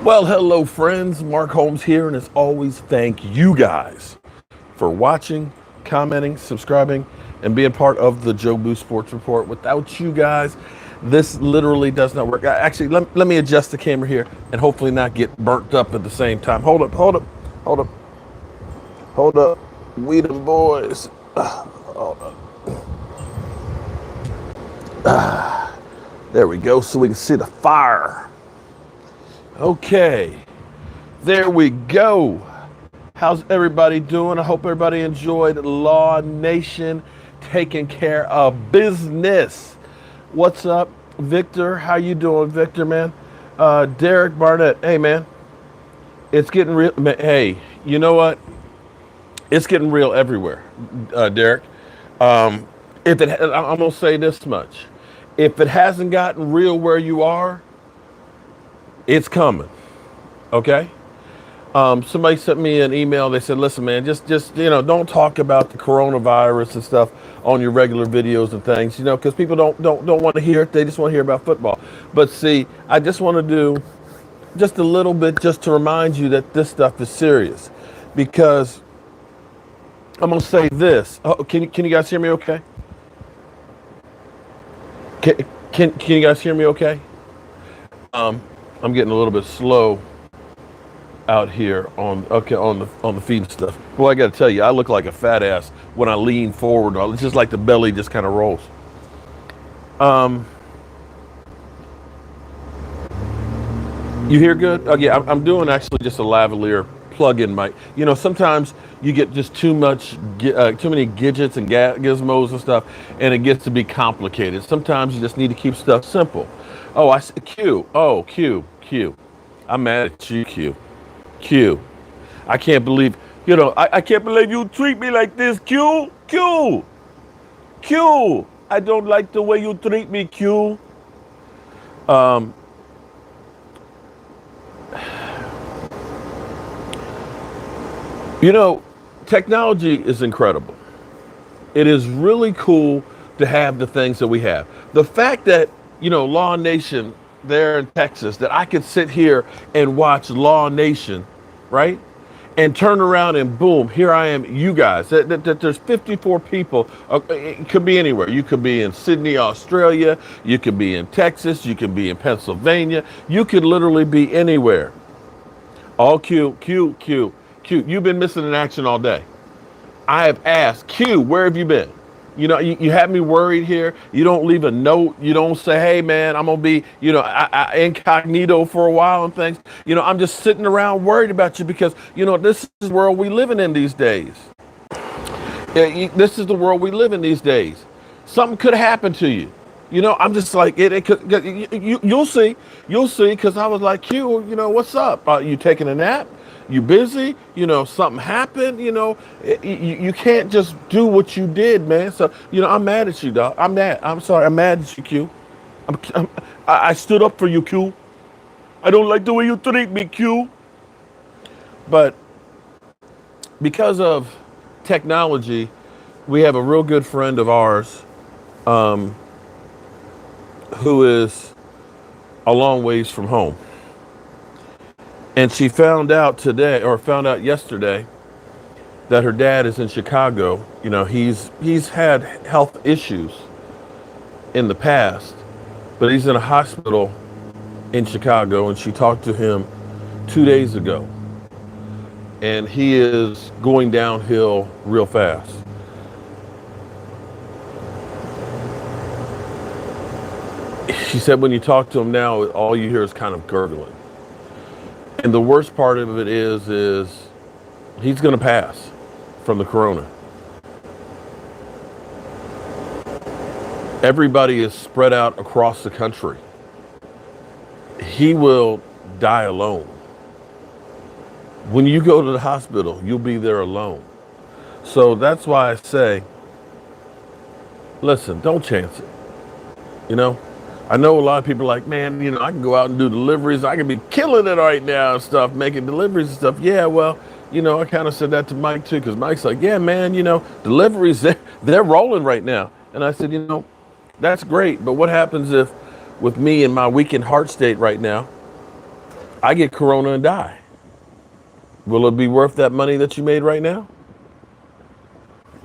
Well, hello, friends. Mark Holmes here, and as always, thank you guys for watching, commenting, subscribing, and being part of the Joe Boo Sports Report. Without you guys, this literally does not work. Actually, let me adjust the camera here and hopefully not get burnt up at the same time. Hold up, hold up, hold up, hold up. We the boys. Hold up. There we go, so we can see the fire. Okay, there we go. How's everybody doing? I hope everybody enjoyed Law Nation, taking care of business. What's up, Victor? How you doing, Victor, man? Derek Barnett, hey, man. It's getting real. Hey, you know what? It's getting real everywhere, Derek. I'm gonna say this much: if it hasn't gotten real where you are, it's coming. Okay. Somebody sent me an email. They said, "Listen, man, just don't talk about the coronavirus and stuff on your regular videos and things, because people don't want to hear it. They just want to hear about football." But see, I just want to do just a little bit just to remind you that this stuff is serious, because I'm gonna say this. Oh, can you guys hear me? Okay. Can you guys hear me? Okay. I'm getting a little bit slow out here on the feed and stuff. Well, I got to tell you, I look like a fat ass when I lean forward. It's just like the belly just kind of rolls. You hear good? Oh yeah, I'm doing actually just a lavalier plug-in mic. Sometimes you get just too many gadgets and gizmos and stuff, and it gets to be complicated. Sometimes you just need to keep stuff simple. Oh, I see Q. Oh, Q. I'm mad at you, Q. I can't believe, I can't believe you treat me like this, Q. I don't like the way you treat me, Q. Technology is incredible. It is really cool to have the things that we have. The fact that, Law Nation there in Texas, that I could sit here and watch Law Nation, right? And turn around and boom, here I am, you guys. That there's 54 people. It could be anywhere. You could be in Sydney, Australia. You could be in Texas. You could be in Pennsylvania. You could literally be anywhere. All Q. You've been missing in action all day. I have asked, Q, where have you been? You have me worried here. You don't leave a note. You don't say, hey, man, I'm going to be, incognito for a while and things. I'm just sitting around worried about you because, this is the world we living in these days. This is the world we live in these days. Something could happen to you. I'm just like, it could, you'll see, because I was like, Q, what's up? You taking a nap? You busy? Something happened? You can't just do what you did, man. So, I'm mad at you, dog. I'm sorry. I'm mad at you, Q. I stood up for you, Q. I don't like the way you treat me, Q. But because of technology, we have a real good friend of ours who is a long ways from home. And she found out yesterday that her dad is in Chicago. He's had health issues in the past, but he's in a hospital in Chicago, and she talked to him 2 days ago. And he is going downhill real fast. She said when you talk to him now, all you hear is kind of gurgling. And the worst part of it is he's going to pass from the corona. Everybody is spread out across the country. He will die alone. When you go to the hospital, you'll be there alone. So that's why I say, listen, don't chance it. I know a lot of people are like, man, I can go out and do deliveries. I can be killing it right now and stuff, making deliveries and stuff. Yeah, well, I kind of said that to Mike too, because Mike's like, yeah, man, deliveries, they're rolling right now. And I said, that's great. But what happens if, with me in my weakened heart state right now, I get corona and die. Will it be worth that money that you made right now?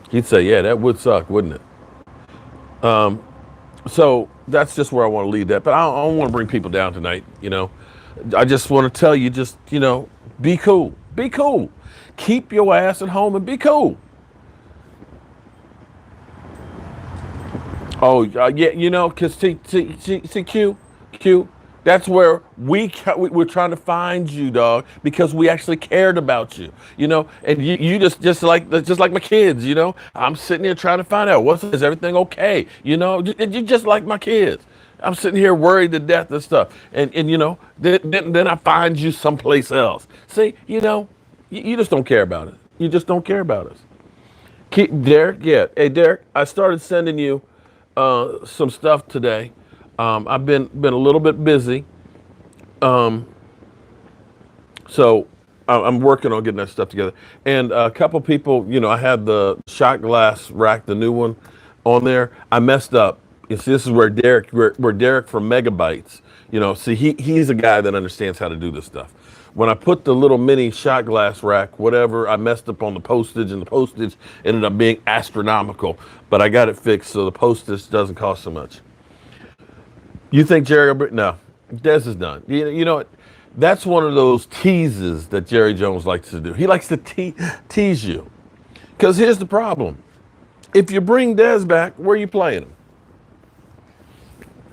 He'd say, yeah, that would suck, wouldn't it? So that's just where I want to leave that. But I don't want to bring people down tonight. I just want to tell you, just, be cool. Be cool. Keep your ass at home and be cool. Oh, yeah, because see, Q, that's where we're trying to find you, dog, because we actually cared about you, and you just like my kids, I'm sitting here trying to find out is everything okay, you just like my kids. I'm sitting here worried to death and stuff, and then I find you someplace else. See, you just don't care about it. You just don't care about us. Derek, yeah. Hey, Derek, I started sending you some stuff today. I've been a little bit busy, so I'm working on getting that stuff together. And a couple people, I had the shot glass rack, the new one, on there. I messed up. You see, this is where Derek from Megabytes. See, he's a guy that understands how to do this stuff. When I put the little mini shot glass rack, whatever, I messed up on the postage, and the postage ended up being astronomical. But I got it fixed, so the postage doesn't cost so much. You think Jerry? No, Dez is done. You know what? That's one of those teases that Jerry Jones likes to do. He likes to tease you. Because here's the problem: if you bring Dez back, where are you playing him?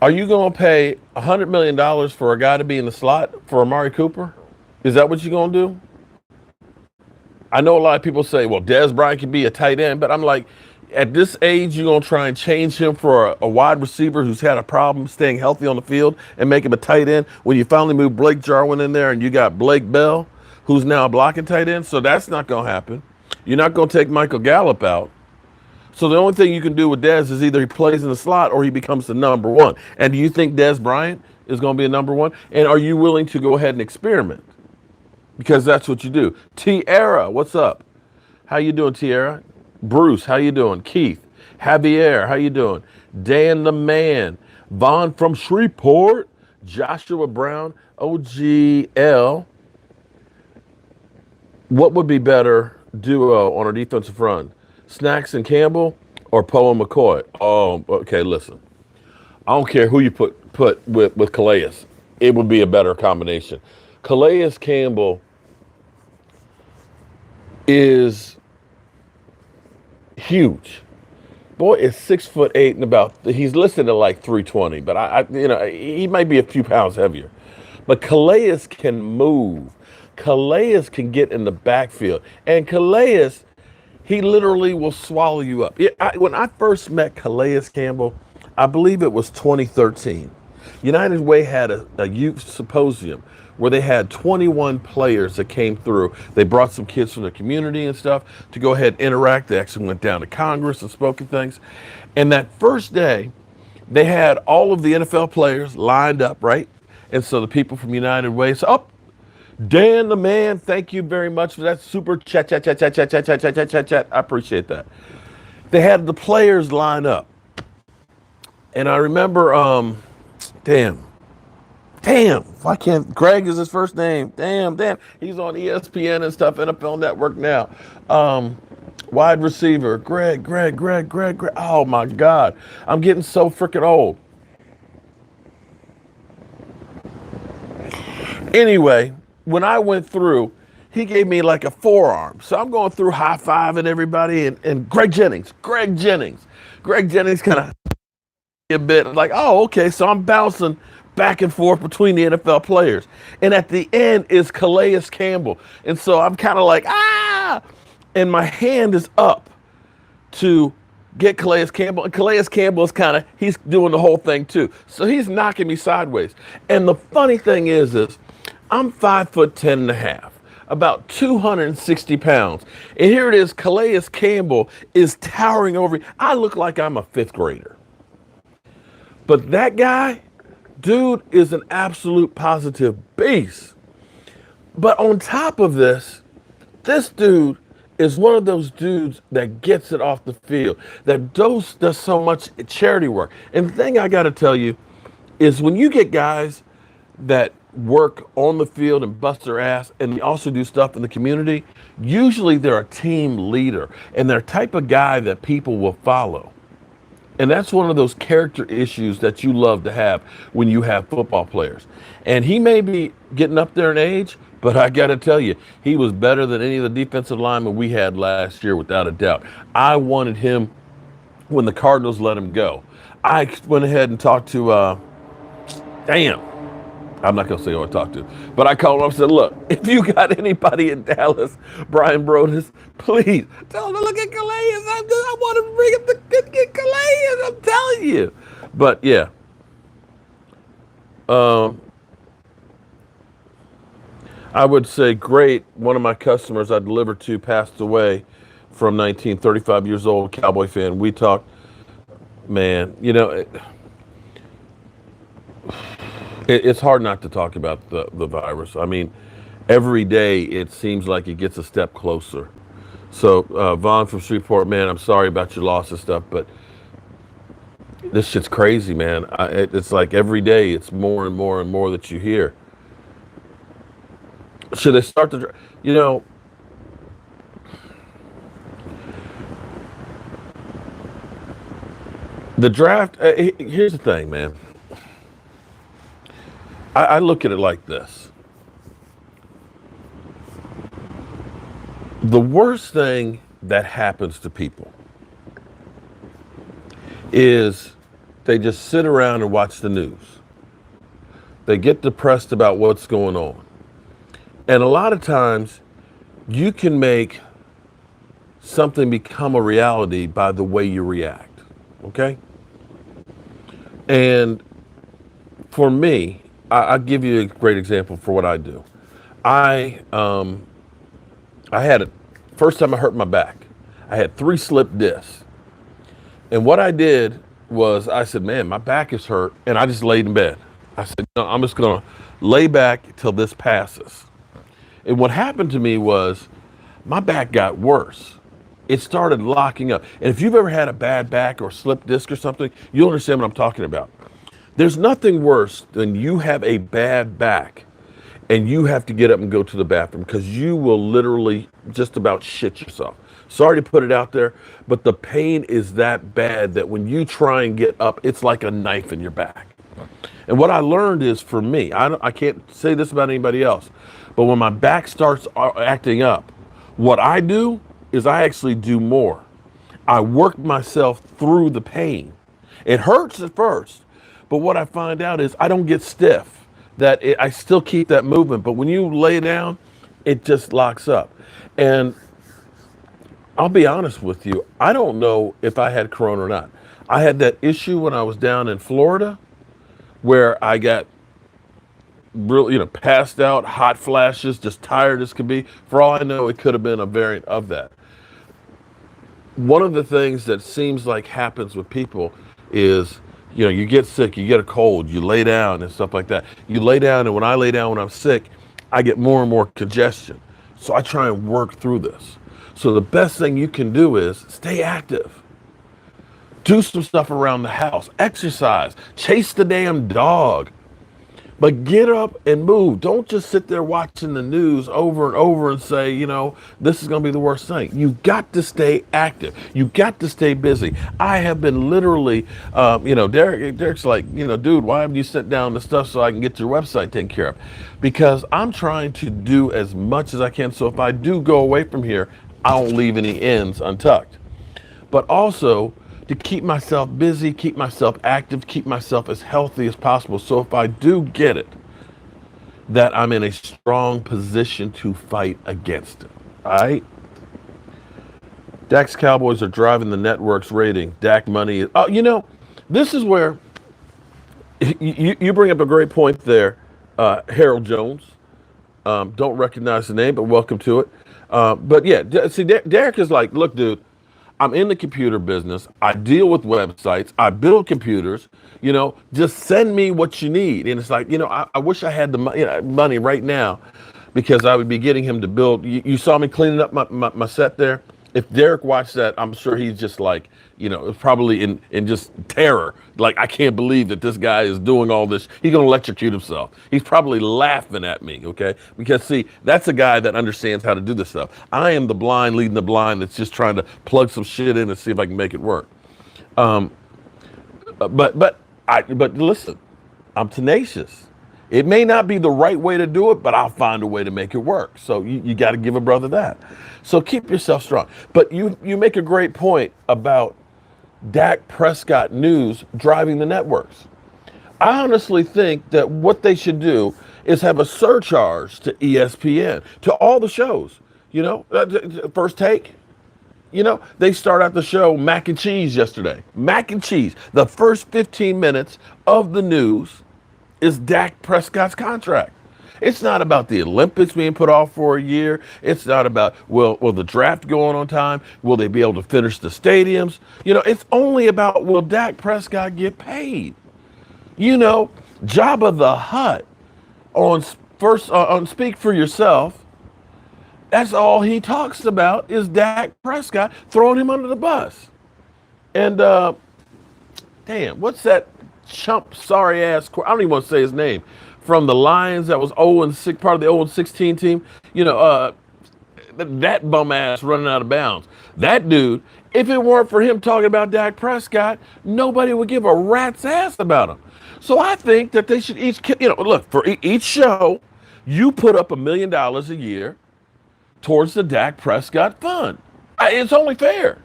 Are you going to pay $100 million for a guy to be in the slot for Amari Cooper? Is that what you're going to do? I know a lot of people say, well, Dez Bryant can be a tight end, but I'm like, at this age, you're going to try and change him for a wide receiver who's had a problem staying healthy on the field and make him a tight end when you finally move Blake Jarwin in there and you got Blake Bell, who's now a blocking tight end. So that's not going to happen. You're not going to take Michael Gallup out. So the only thing you can do with Dez is either he plays in the slot or he becomes the number one. And do you think Dez Bryant is going to be a number one? And are you willing to go ahead and experiment? Because that's what you do. Tierra, what's up? How you doing, Tierra? Bruce, how you doing? Keith, Javier, how you doing? Dan the Man, Vaughn from Shreveport, Joshua Brown, OGL. What would be better duo on our defensive front? Snacks and Campbell or Poe and McCoy? Oh, okay, listen. I don't care who you put with Calais. It would be a better combination. Calais Campbell is huge. Boy is 6'8" and he's listed at like 320, but he might be a few pounds heavier. But Calais can move. Calais can get in the backfield. And Calais, he literally will swallow you up. When I first met Calais Campbell, I believe it was 2013. United Way had a youth symposium where they had 21 players that came through. They brought some kids from the community and stuff to go ahead and interact. They actually went down to Congress and spoke and things. And that first day, they had all of the NFL players lined up, right? And so the people from United Way said, oh, Dan the Man, thank you very much for that super chat. I appreciate that. They had the players line up. And I remember, damn, why can't, Greg is his first name. Damn, he's on ESPN and stuff, NFL Network now. Wide receiver, Greg. Oh my God, I'm getting so freaking old. Anyway, when I went through, he gave me like a forearm. So I'm going through high-fiving everybody and Greg Jennings kind of a bit like, oh, okay, so I'm bouncing back and forth between the NFL players. And at the end is Calais Campbell. And so I'm kind of like, and my hand is up to get Calais Campbell. And Calais Campbell is he's doing the whole thing too. So he's knocking me sideways. And the funny thing is I'm 5'10" and a half, about 260 pounds. And here it is, Calais Campbell is towering over me. I look like I'm a fifth grader. But that guy, dude, is an absolute positive beast. But on top of this dude is one of those dudes that gets it off the field, that does so much charity work. And the thing I got to tell you is when you get guys that work on the field and bust their ass, and they also do stuff in the community, usually they're a team leader and they're the type of guy that people will follow. And that's one of those character issues that you love to have when you have football players. And he may be getting up there in age, but I got to tell you, he was better than any of the defensive linemen we had last year, without a doubt. I wanted him when the Cardinals let him go. I went ahead and talked to, damn, I'm not going to say who I talked to, but I called him up and said, look, if you got anybody in Dallas, Brian Broadus, please tell him to look at Calais. I want to bring him to get Calais. I'm telling you. But yeah, I would say great. One of my customers I delivered to passed away from 1935 years old, Cowboy fan. We talked, man, it's hard not to talk about the virus. I mean, every day it seems like it gets a step closer. So, Vaughn from Shreveport, man, I'm sorry about your loss and stuff, but this shit's crazy, man. It's like every day it's more and more and more that you hear. Should they start the draft? Here's the thing, man. I look at it like this. The worst thing that happens to people is they just sit around and watch the news. They get depressed about what's going on. And a lot of times you can make something become a reality by the way you react. Okay? And for me, I'll give you a great example for what I do. I had it first time I hurt my back. I had 3 slip discs. And what I did was I said, man, my back is hurt. And I just laid in bed. I said, no, I'm just going to lay back till this passes. And what happened to me was my back got worse. It started locking up. And if you've ever had a bad back or slip disc or something, you'll understand what I'm talking about. There's nothing worse than you have a bad back and you have to get up and go to the bathroom because you will literally just about shit yourself. Sorry to put it out there, but the pain is that bad that when you try and get up, it's like a knife in your back. And what I learned is, for me, I can't say this about anybody else, but when my back starts acting up, what I do is I actually do more. I work myself through the pain. It hurts at first, but what I find out is I don't get stiff. I still keep that movement, but when you lay down, it just locks up. And I'll be honest with you, I don't know if I had corona or not. I had that issue when I was down in Florida where I got really, passed out, hot flashes, just tired as could be. For all I know, it could have been a variant of that. One of the things that seems like happens with people is, you get sick, you get a cold, you lay down and stuff like that. You lay down, and when I lay down when I'm sick, I get more and more congestion. So I try and work through this. So the best thing you can do is stay active. Do some stuff around the house, exercise, chase the damn dog. But get up and move. Don't just sit there watching the news over and over and say, this is going to be the worst thing. You got to stay active. You got to stay busy. I have been literally, Derek's like, dude, why haven't you sent down the stuff so I can get your website taken care of? Because I'm trying to do as much as I can. So if I do go away from here, I don't leave any ends untucked. But also, to keep myself busy, keep myself active, keep myself as healthy as possible. So if I do get it, that I'm in a strong position to fight against it. All right? Dak's Cowboys are driving the network's rating. Dak money is, this is where you bring up a great point there, Harold Jones. Don't recognize the name, but welcome to it. But yeah, see, Derek is like, look, dude, I'm in the computer business. I deal with websites. I build computers. Just send me what you need. And it's like, I wish I had the money right now because I would be getting him to build. You saw me cleaning up my set there. If Derek watched that, I'm sure he's just like, probably in just terror. Like, I can't believe that this guy is doing all this. He's going to electrocute himself. He's probably laughing at me, okay? Because, see, that's a guy that understands how to do this stuff. I am the blind leading the blind that's just trying to plug some shit in and see if I can make it work. Um, but listen, I'm tenacious. It may not be the right way to do it, but I'll find a way to make it work. So you got to give a brother that. So keep yourself strong. But you make a great point about Dak Prescott news driving the networks. I honestly think that what they should do is have a surcharge to ESPN, to all the shows. First Take. They start out the show mac and cheese yesterday. Mac and cheese. The first 15 minutes of the news is Dak Prescott's contract. It's not about the Olympics being put off for a year. It's not about, will the draft go on time? Will they be able to finish the stadiums? It's only about, will Dak Prescott get paid? Jabba the Hutt on Speak for Yourself, that's all he talks about is Dak Prescott throwing him under the bus. And damn, what's that chump, sorry ass, I don't even want to say his name, from the Lions that was 0-6, part of the 0-16 team. That bum ass running out of bounds. That dude, if it weren't for him talking about Dak Prescott, nobody would give a rat's ass about him. So I think that they should each, look, for each show, you put up $1 million a year towards the Dak Prescott fund. It's only fair.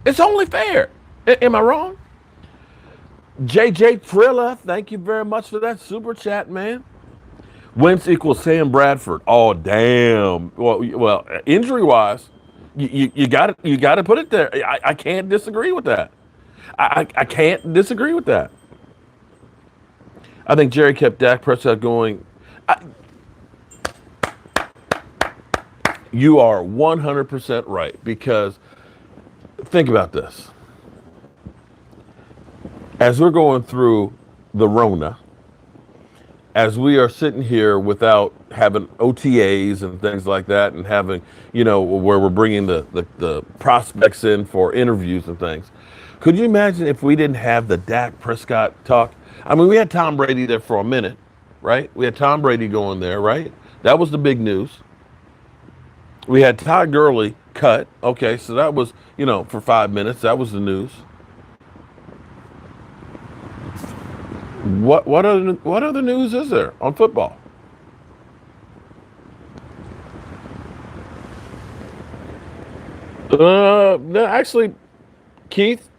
It's only fair. Am I wrong? JJ Trilla, thank you very much for that super chat, man. Wentz equals Sam Bradford. Oh, damn. Well, injury-wise, you got to put it there. I can't disagree with that. I can't disagree with that. I think Jerry kept Dak Prescott going. You are 100% right, because think about this. As we're going through the Rona, as we are sitting here without having OTAs and things like that, and having, where we're bringing the prospects in for interviews and things, could you imagine if we didn't have the Dak Prescott talk? I mean, we had Tom Brady there for a minute, right? We had Tom Brady going there, right? That was the big news. We had Todd Gurley cut. Okay, so that was, for 5 minutes. That was the news. What other news is there on football? No, actually, Keith.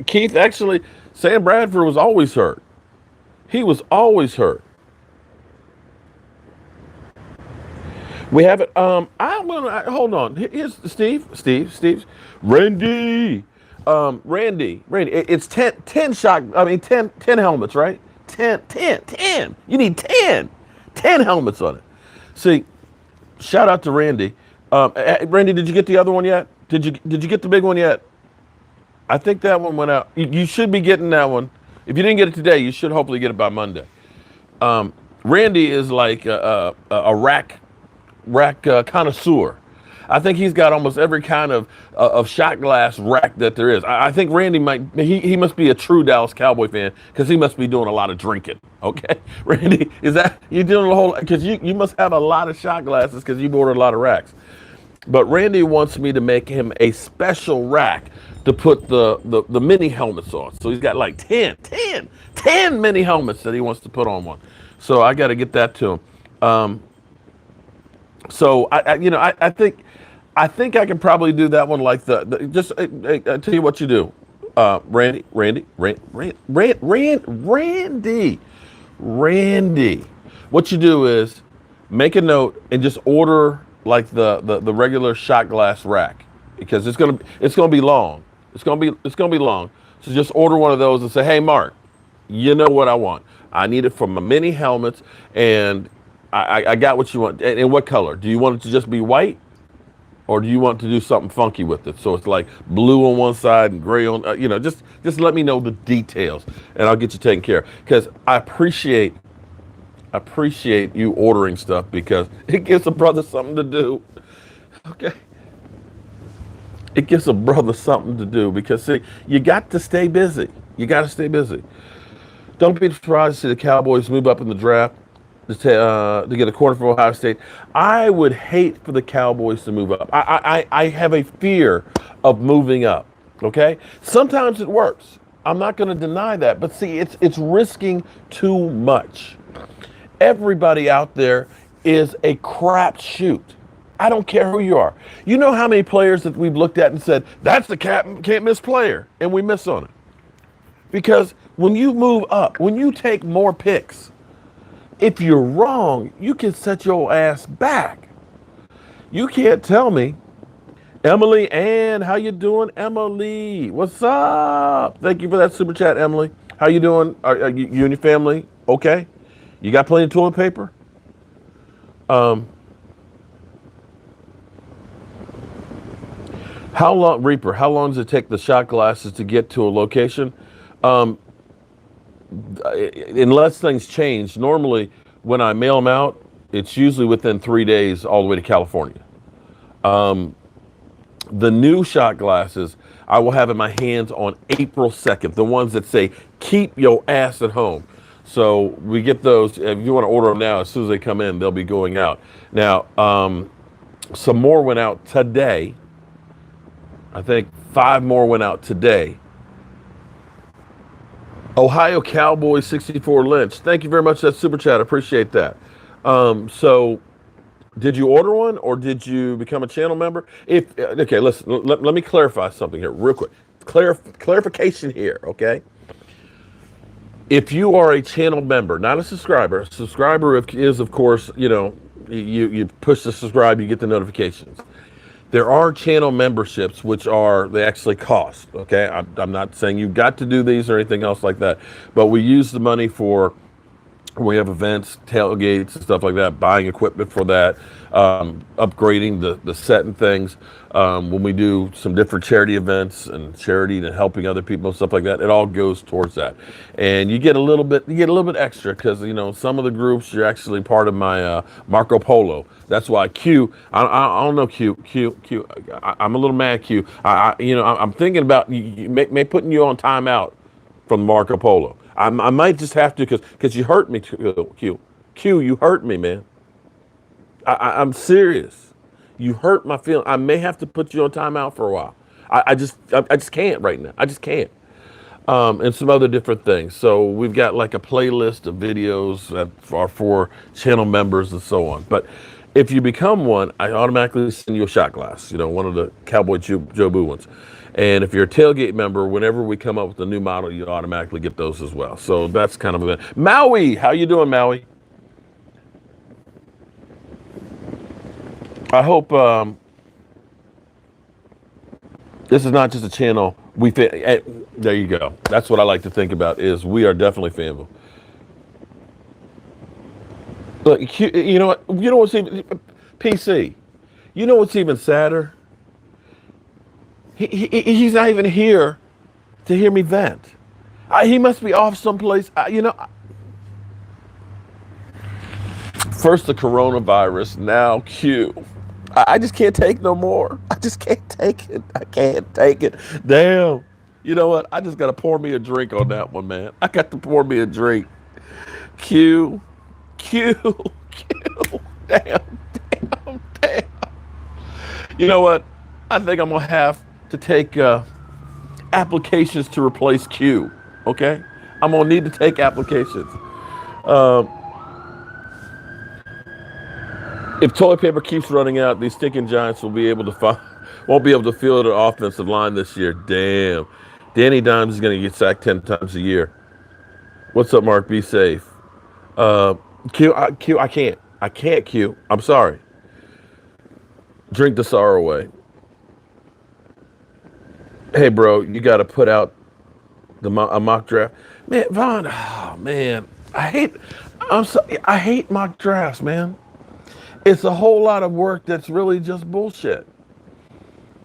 Keith, actually, Sam Bradford was always hurt. He was always hurt. We have it. I'm gonna hold on. Here's Steve. Randy. Randy. It's 10 shot. I mean, 10 helmets, right? 10. You need 10 helmets on it. See, shout out to Randy. Randy, did you get the other one yet? Did you get the big one yet? I think that one went out. You should be getting that one. If you didn't get it today, you should hopefully get it by Monday. Randy is like a rack connoisseur. I think he's got almost every kind of shot glass rack that there is. I think Randy he must be a true Dallas Cowboy fan, because he must be doing a lot of drinking. Okay, Randy, is that you doing a whole? Because you must have a lot of shot glasses, because you ordered a lot of racks. But Randy wants me to make him a special rack to put the mini helmets on. So he's got like 10 mini helmets that he wants to put on one. So I got to get that to him. So I think I can probably do that one like just I tell you what you do, Randy. What you do is make a note and just order like the regular shot glass rack, because it's gonna be long. It's gonna be long. So just order one of those and say, hey, Mark, you know what I want? I need it for my mini helmets, and I got what you want. And what color? Do you want it to just be white, or do you want to do something funky with it? So it's like blue on one side and gray on, just let me know the details, and I'll get you taken care of. Because I appreciate you ordering stuff, because it gives a brother something to do. Okay. It gives a brother something to do because see, you got to stay busy. You got to stay busy. Don't be surprised to see the Cowboys move up in the draft to get a corner from Ohio State. I would hate for the Cowboys to move up. I have a fear of moving up. Okay, sometimes it works. I'm not going to deny that, but see, it's risking too much. Everybody out there is a crap shoot. I don't care who you are. You know how many players that we've looked at and said, that's the can't miss player, and we miss on it. Because when you move up, when you take more picks, if you're wrong, you can set your ass back. You can't tell me, Emily Ann, how you doing, Emily? What's up? Thank you for that super chat, Emily. How you doing? Are you and your family okay? You got plenty of toilet paper? How long, Reaper? How long does it take the shot glasses to get to a location? Um, Unless things change, normally when I mail them out, it's usually within 3 days all the way to California. The new shot glasses I will have in my hands on April 2nd, the ones that say, keep your ass at home. So we get those. If you want to order them now, as soon as they come in, they'll be going out. Now, some more went out today. I think 5 more went out today. Ohio Cowboys 64 Lynch. Thank you very much for that super chat. I appreciate that. So did you order one or did you become a channel member? If okay, listen, let me clarify something here real quick. Clarification here, okay? If you are a channel member, not a subscriber, is of course, you push the subscribe, you get the notifications. There are channel memberships, which they actually cost, okay? I'm not saying you've got to do these or anything else like that, but we use the money we have events, tailgates, and stuff like that, buying equipment for that, upgrading the set and things. When we do some different charity events and charity and helping other people and stuff like that, it all goes towards that. And you get a little bit extra because some of the groups you're actually part of my Marco Polo. That's why I don't know Q. I'm a little mad Q. I'm thinking about may putting you on timeout from Marco Polo. I might just have to because you hurt me, Q. You hurt me, man. I'm serious. You hurt my feeling. I may have to put you on timeout for a while. I just can't right now. I just can't. And some other different things. So we've got like a playlist of videos that are for channel members and so on. But if you become one, I automatically send you a shot glass. One of the Cowboy Jobu ones. And if you're a tailgate member, whenever we come up with a new model, you automatically get those as well. So that's kind of it. Maui, how you doing, Maui? I hope this is not just a channel. There you go. That's what I like to think about is we are definitely family. Look, you know what? You know what's even PC? You know what's even sadder? He's not even here to hear me vent. He must be off someplace. First the coronavirus, now Q. I just can't take no more. I just can't take it. I can't take it. Damn. You know what? I just got to pour me a drink on that one, man. I got to pour me a drink. Q. Damn. You know what? I think I'm going to have to take applications to replace Q. Okay? I'm going to need to take applications. If toilet paper keeps running out, these stinking Giants won't be able to field an offensive line this year. Damn. Danny Dimes is going to get sacked 10 times a year. What's up, Mark? Be safe. Q, I can't. I can't, Q. I'm sorry. Drink the sorrow away. Hey, bro, you got to put out a mock draft. Man, Vaughn, oh, man. I hate mock drafts, man. It's a whole lot of work that's really just bullshit.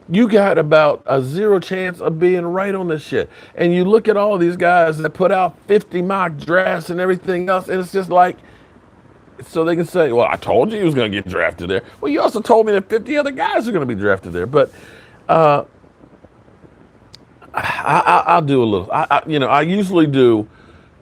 You got about a 0 chance of being right on this shit. And you look at all these guys that put out 50 mock drafts and everything else, and it's just like, so they can say, well, I told you he was going to get drafted there. Well, you also told me that 50 other guys are going to be drafted there. But I'll do a little. I usually do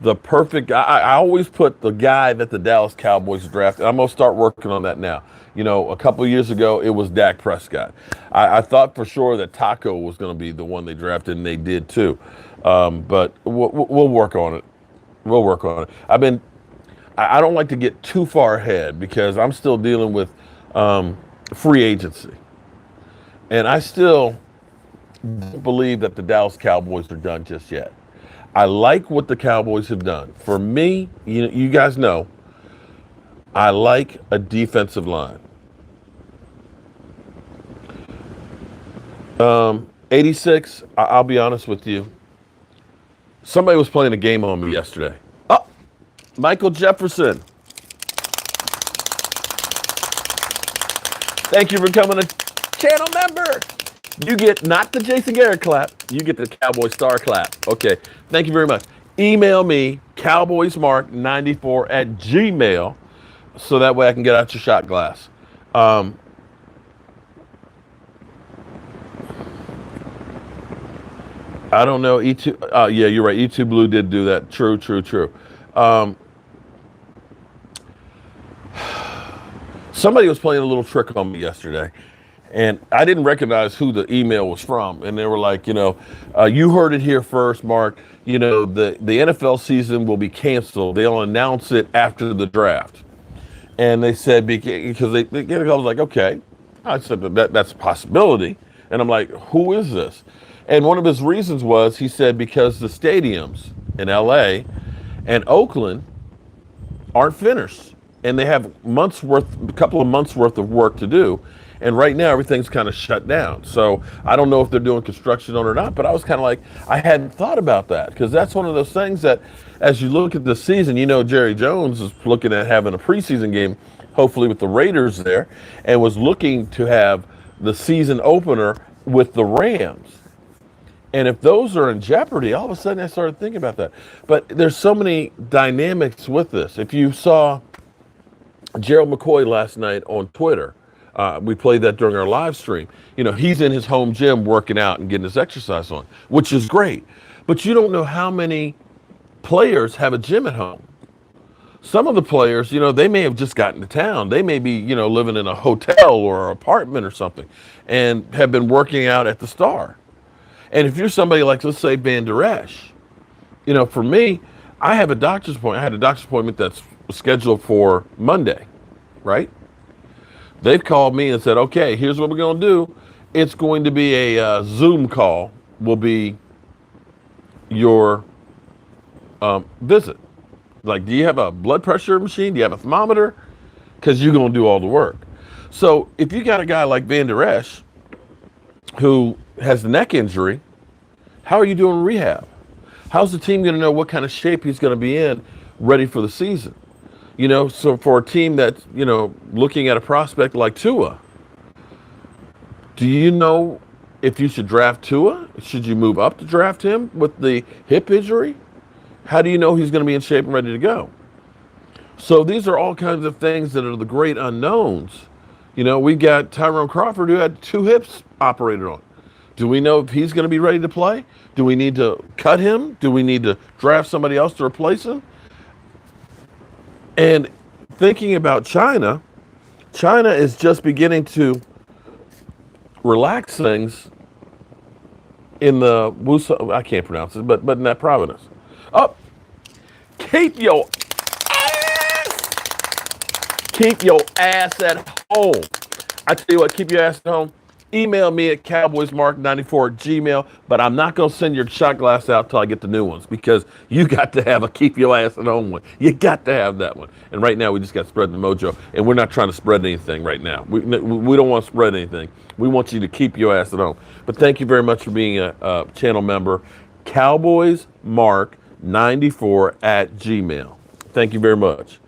the perfect. I always put the guy that the Dallas Cowboys drafted. I'm gonna start working on that now. A couple of years ago, it was Dak Prescott. I thought for sure that Taco was going to be the one they drafted, and they did too. But we'll work on it. We'll work on it. I don't like to get too far ahead because I'm still dealing with free agency, and I still don't believe that the Dallas Cowboys are done just yet. I like what the Cowboys have done. For me, you guys know, I like a defensive line. 86, I'll be honest with you. Somebody was playing a game on me yesterday. Oh, Michael Jefferson. Thank you for coming a channel member. You get not the Jason Garrett clap, you get the Cowboy Star clap. Okay, thank you very much. Email me, cowboysmark94@gmail, so that way I can get out your shot glass. I don't know. E2, yeah, you're right. E2 Blue did do that. True. Somebody was playing a little trick on me yesterday, and I didn't recognize who the email was from. And they were like, you heard it here first, Mark. The NFL season will be canceled. They'll announce it after the draft. And they said, because I was like, okay. I said, that's a possibility. And I'm like, who is this? And one of his reasons was, he said, because the stadiums in LA and Oakland aren't finished. And they have a couple of months worth of work to do. And right now, everything's kind of shut down. So I don't know if they're doing construction on it or not, but I was kind of like, I hadn't thought about that, because that's one of those things that, as you look at the season, Jerry Jones is looking at having a preseason game, hopefully with the Raiders there, and was looking to have the season opener with the Rams. And if those are in jeopardy, all of a sudden I started thinking about that. But there's so many dynamics with this. If you saw Gerald McCoy last night on Twitter, we played that during our live stream. He's in his home gym working out and getting his exercise on, which is great. But you don't know how many players have a gym at home. Some of the players, they may have just gotten to town. They may be, living in a hotel or an apartment or something, and have been working out at the Star. And if you're somebody like, let's say, Van Der Esch, for me, I have a doctor's appointment. I had a doctor's appointment that's scheduled for Monday, right? They've called me and said, okay, here's what we're going to do. It's going to be a Zoom call, will be your visit. Like, do you have a blood pressure machine? Do you have a thermometer? Because you're going to do all the work. So if you got a guy like Van Der Esch who has the neck injury, how are you doing rehab? How's the team going to know what kind of shape he's going to be in ready for the season? So for a team that's, looking at a prospect like Tua, do you know if you should draft Tua? Should you move up to draft him with the hip injury? How do you know he's going to be in shape and ready to go? So these are all kinds of things that are the great unknowns. We got Tyrone Crawford, who had 2 hips operated on. Do we know if he's going to be ready to play? Do we need to cut him? Do we need to draft somebody else to replace him? And thinking about China is just beginning to relax things in the Wusa, I can't pronounce it, but in that province. Oh, keep your ass at home. I tell you what, keep your ass at home. Email me at cowboysmark94@gmail, but I'm not going to send your shot glass out till I get the new ones, because you got to have a keep your ass at home one. You got to have that one. And right now we just got to spread the mojo, and we're not trying to spread anything right now. We don't want to spread anything. We want you to keep your ass at home. But thank you very much for being a channel member. Cowboysmark94@gmail. Thank you very much.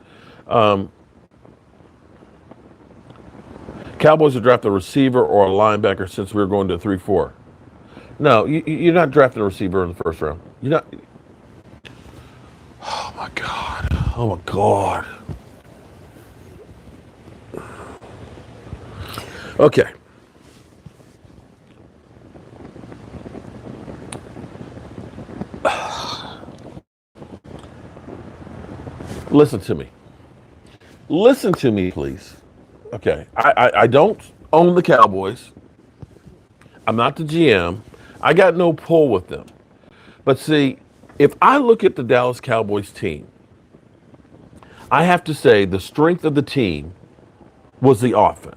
Cowboys will draft a receiver or a linebacker, since we're going to 3-4. No, you're not drafting a receiver in the first round. You're not. Oh my God. Okay. Listen to me. Listen to me, please. Okay. I don't own the Cowboys. I'm not the GM. I got no pull with them. But see, if I look at the Dallas Cowboys team, I have to say the strength of the team was the offense.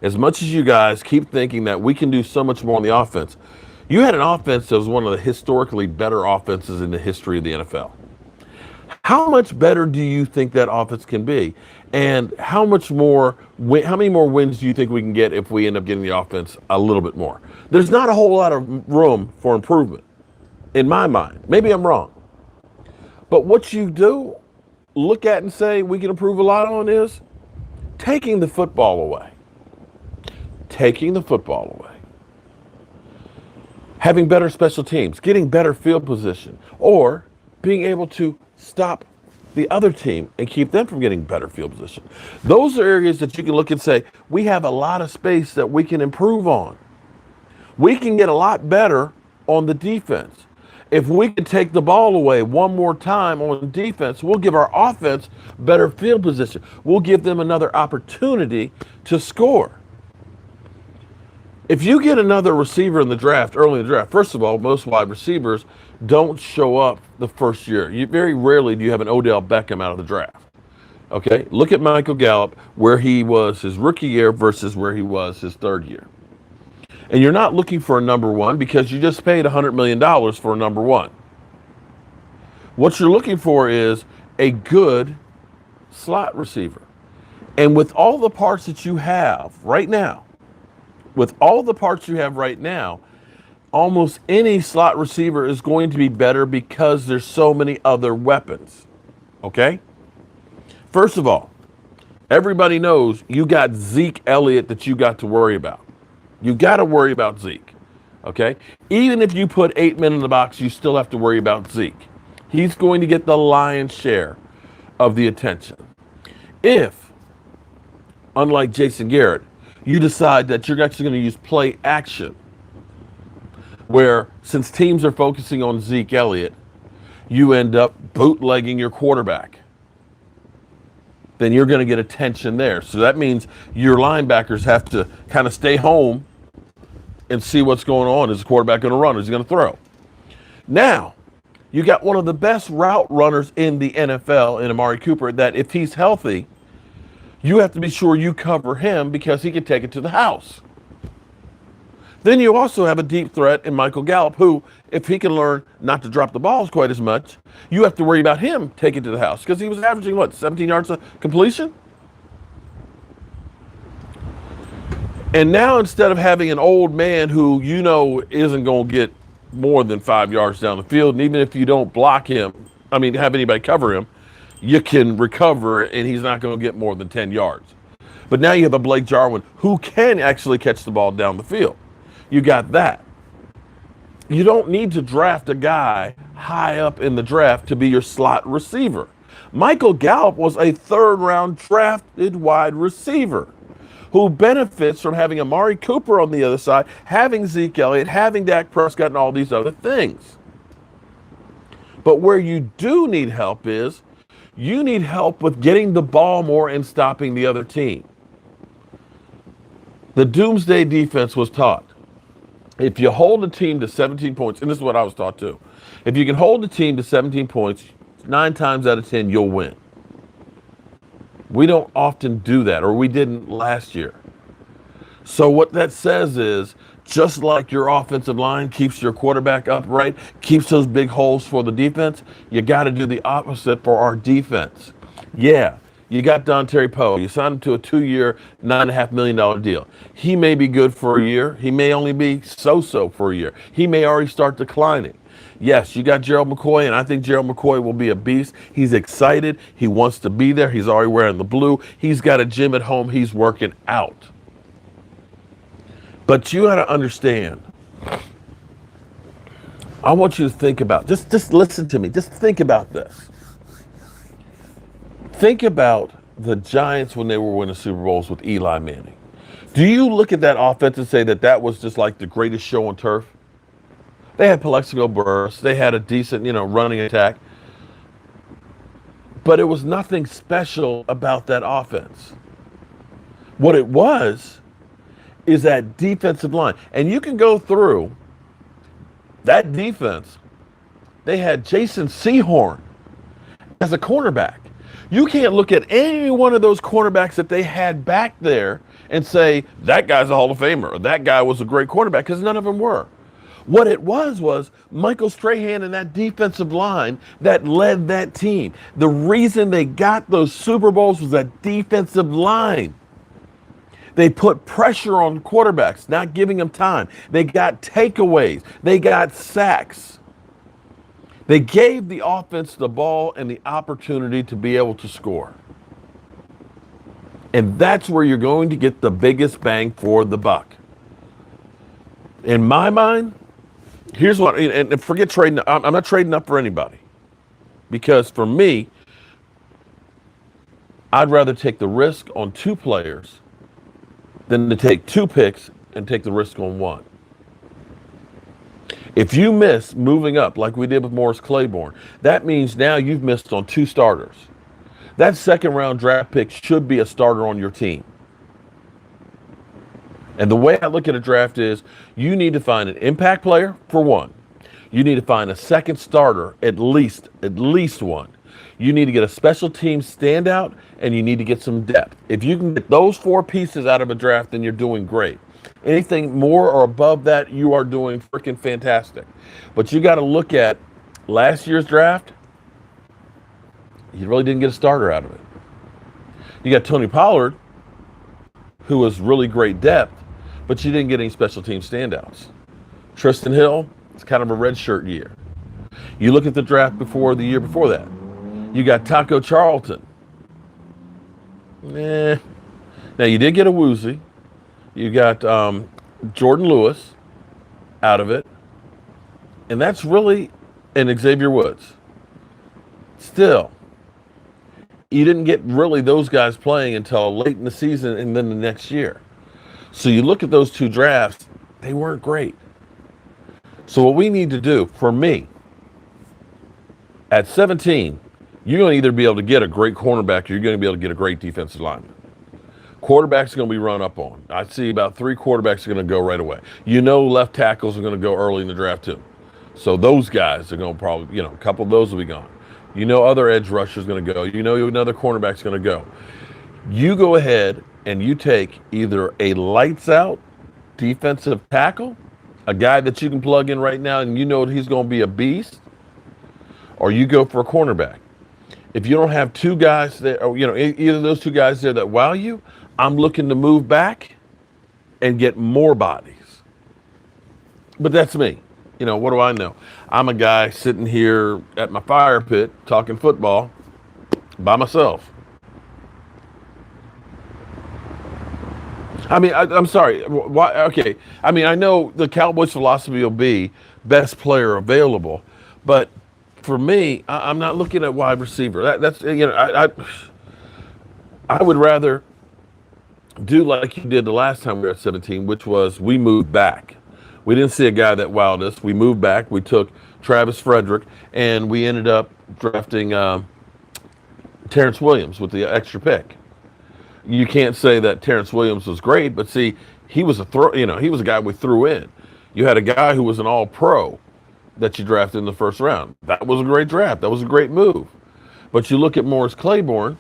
As much as you guys keep thinking that we can do so much more on the offense, you had an offense that was one of the historically better offenses in the history of the NFL. How much better do you think that offense can be? And how many more wins do you think we can get if we end up getting the offense a little bit more? There's not a whole lot of room for improvement in my mind. Maybe I'm wrong. But what you do look at and say we can improve a lot on is taking the football away. Taking the football away. Having better special teams, getting better field position, or being able to stop the other team and keep them from getting better field position. Those are areas that you can look and say, we have a lot of space that we can improve on. We can get a lot better on the defense. If we can take the ball away one more time on defense, we'll give our offense better field position. We'll give them another opportunity to score. If you get another receiver in the draft, early in the draft, first of all, most wide receivers don't show up the first year. Very rarely do you have an Odell Beckham out of the draft. Okay, look at Michael Gallup, where he was his rookie year versus where he was his third year. And you're not looking for a number one because you just paid $100 million for a number one. What you're looking for is a good slot receiver. And with all the parts that you have right now, almost any slot receiver is going to be better because there's so many other weapons. Okay? First of all, everybody knows you got Zeke Elliott that you got to worry about. You got to worry about Zeke. Okay? Even if you put 8 men in the box, you still have to worry about Zeke. He's going to get the lion's share of the attention. If, unlike Jason Garrett, you decide that you're actually going to use play action, where since teams are focusing on Zeke Elliott, you end up bootlegging your quarterback, then you're going to get attention there. So that means your linebackers have to kind of stay home and see what's going on. Is the quarterback going to run? Is he going to throw? Now, you got one of the best route runners in the NFL in Amari Cooper that if he's healthy, you have to be sure you cover him because he can take it to the house. Then you also have a deep threat in Michael Gallup, who, if he can learn not to drop the balls quite as much, you have to worry about him taking it to the house because he was averaging, 17 yards of completion? And now instead of having an old man who isn't going to get more than 5 yards down the field, and even if you don't block him, have anybody cover him, you can recover and he's not going to get more than 10 yards. But now you have a Blake Jarwin who can actually catch the ball down the field. You got that. You don't need to draft a guy high up in the draft to be your slot receiver. Michael Gallup was a third-round drafted wide receiver who benefits from having Amari Cooper on the other side, having Zeke Elliott, having Dak Prescott, and all these other things. But where you do need help is you need help with getting the ball more and stopping the other team. The doomsday defense was taught. If you hold a team to 17 points, and this is what I was taught too, if you can hold a team to 17 points, 9 times out of 10, you'll win. We don't often do that, or we didn't last year. So what that says is, just like your offensive line keeps your quarterback upright, keeps those big holes for the defense, you got to do the opposite for our defense. Yeah, you got Don Terry Poe. You signed him to a 2-year, $9.5 million deal. He may be good for a year. He may only be so-so for a year. He may already start declining. Yes, you got Gerald McCoy, and I think Gerald McCoy will be a beast. He's excited. He wants to be there. He's already wearing the blue. He's got a gym at home. He's working out. But you got to understand, I want you to think about, just listen to me. Just think about this. Think about the Giants when they were winning Super Bowls with Eli Manning. Do you look at that offense and say that that was just like the greatest show on turf? They had Plexico bursts. They had a decent, running attack. But it was nothing special about that offense. What it was is that defensive line. And you can go through that defense. They had Jason Sehorn as a cornerback. You can't look at any one of those cornerbacks that they had back there and say, that guy's a Hall of Famer, or that guy was a great cornerback, because none of them were. What it was Michael Strahan and that defensive line that led that team. The reason they got those Super Bowls was that defensive line. They put pressure on quarterbacks, not giving them time. They got takeaways. They got sacks. They gave the offense the ball and the opportunity to be able to score. And that's where you're going to get the biggest bang for the buck. In my mind, here's what, and forget trading. I'm not trading up for anybody. Because for me, I'd rather take the risk on 2 players than to take 2 picks and take the risk on 1. If you miss moving up like we did with Morris Claiborne, that means now you've missed on 2 starters. That second round draft pick should be a starter on your team. And the way I look at a draft is you need to find an impact player for 1. You need to find a second starter, at least 1. You need to get a special team standout, and you need to get some depth. If you can get those 4 pieces out of a draft, then you're doing great. Anything more or above that, you are doing freaking fantastic. But you got to look at last year's draft. You really didn't get a starter out of it. You got Tony Pollard, who was really great depth, but you didn't get any special team standouts. Tristan Hill, it's kind of a redshirt year. You look at the draft before the year before that. You got Taco Charlton. Now you did get a Woozy. You got Jordan Lewis out of it. And that's really an Xavier Woods. Still, you didn't get really those guys playing until late in the season and then the next year. So you look at those 2 drafts, they weren't great. So what we need to do, for me, at 17, you're going to either be able to get a great cornerback or you're going to be able to get a great defensive lineman. Quarterbacks are going to be run up on. I see about 3 quarterbacks are going to go right away. Left tackles are going to go early in the draft too. So those guys are going to probably, a couple of those will be gone. Other edge rushers going to go. Another cornerback's going to go. You go ahead and you take either a lights out defensive tackle, a guy that you can plug in right now and he's going to be a beast, or you go for a cornerback. If you don't have 2 guys there, or, either of those 2 guys there that wow you, I'm looking to move back and get more bodies. But that's me. What do I know? I'm a guy sitting here at my fire pit talking football by myself. I'm sorry. Why? Okay. I know the Cowboys' philosophy will be best player available, but for me, I'm not looking at wide receiver. That's I would rather do like you did the last time we were at 17, which was we moved back. We didn't see a guy that wowed us. We moved back. We took Travis Frederick, and we ended up drafting Terrence Williams with the extra pick. You can't say that Terrence Williams was great, but see, he was he was a guy we threw in. You had a guy who was an all-pro that you drafted in the first round. That was a great draft. That was a great move. But you look at Morris Claiborne,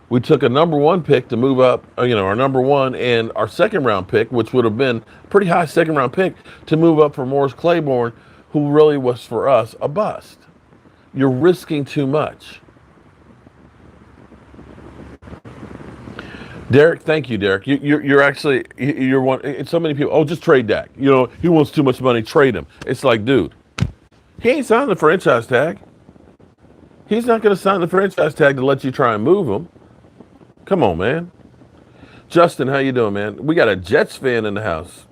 we took a number 1 pick to move up, our number 1 and our second round pick, which would have been a pretty high second round pick, to move up for Morris Claiborne, who really was for us a bust. You're risking too much. Derek, thank you, Derek. You're one. So many people. Oh, just trade Dak. He wants too much money. Trade him. It's like, dude, he ain't signed the franchise tag. He's not going to sign the franchise tag to let you try and move him. Come on, man. Justin, how you doing, man? We got a Jets fan in the house.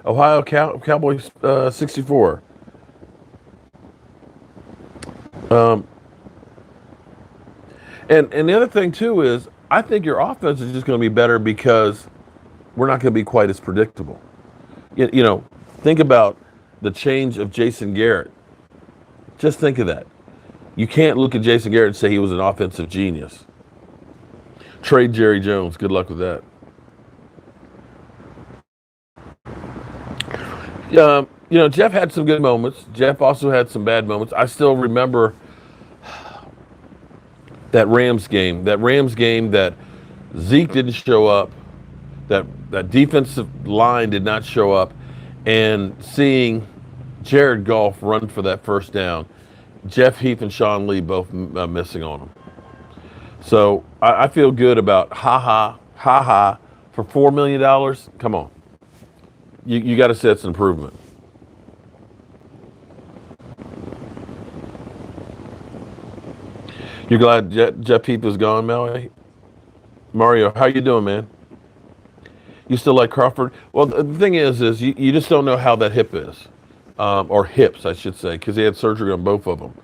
Ohio Cowboys 64. And the other thing too is I think your offense is just going to be better because we're not going to be quite as predictable. You know, think about the change of Jason Garrett. Just think of that. You can't look at Jason Garrett and say he was an offensive genius. Trade Jerry Jones. Good luck with that. Jeff had some good moments. Jeff also had some bad moments. I still remember that Rams game. That Rams game that Zeke didn't show up. That defensive line did not show up, and seeing Jared Goff run for that first down, Jeff Heath and Sean Lee both missing on him. So I feel good about ha ha for $4 million. Come on, you got to say it's an improvement. You're glad Jeff Heath is gone, Mario, how you doing, man? You still like Crawford? Well, the thing is you just don't know how that hip is, or hips, I should say, because he had surgery on both of them.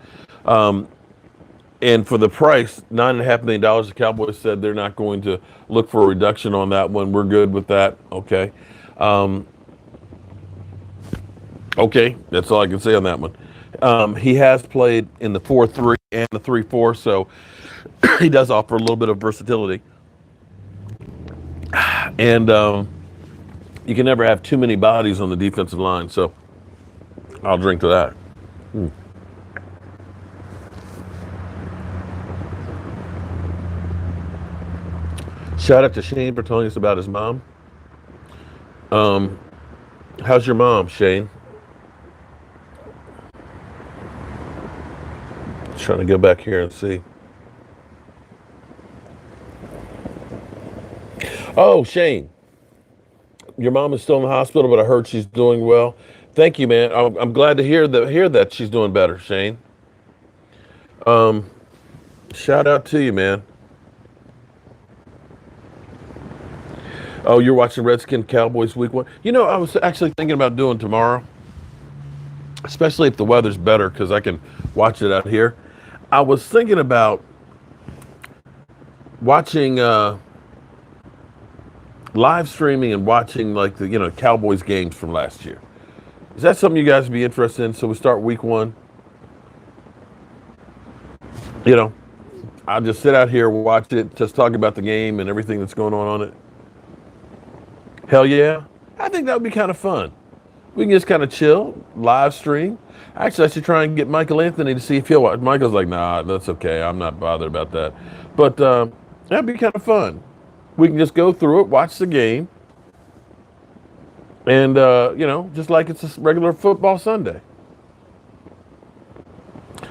And for the price, $9.5 million, the Cowboys said they're not going to look for a reduction on that one. We're good with that. Okay. Okay, that's all I can say on that one. He has played in the 4-3 and the 3-4, so he does offer a little bit of versatility. And you can never have too many bodies on the defensive line, so I'll drink to that. Shout out to Shane for telling us about his mom. How's your mom, Shane? Trying to go back here and see. Oh, Shane, your mom is still in the hospital, but I heard she's doing well. Thank you, man. I'm glad to hear that she's doing better, Shane. Shout out to you, man. Oh, you're watching Redskin Cowboys week 1. You know, I was actually thinking about doing tomorrow, especially if the weather's better, because I can watch it out here. I was thinking about watching live streaming and watching like the Cowboys games from last year. Is that something you guys would be interested in? So we start week 1. I'll just sit out here, watch it, just talk about the game and everything that's going on it. Hell yeah. I think that would be kind of fun. We can just kind of chill, live stream. Actually, I should try and get Michael Anthony to see if he'll watch. Michael's like, nah, that's okay. I'm not bothered about that. But that'd be kind of fun. We can just go through it, watch the game, and, just like it's a regular football Sunday.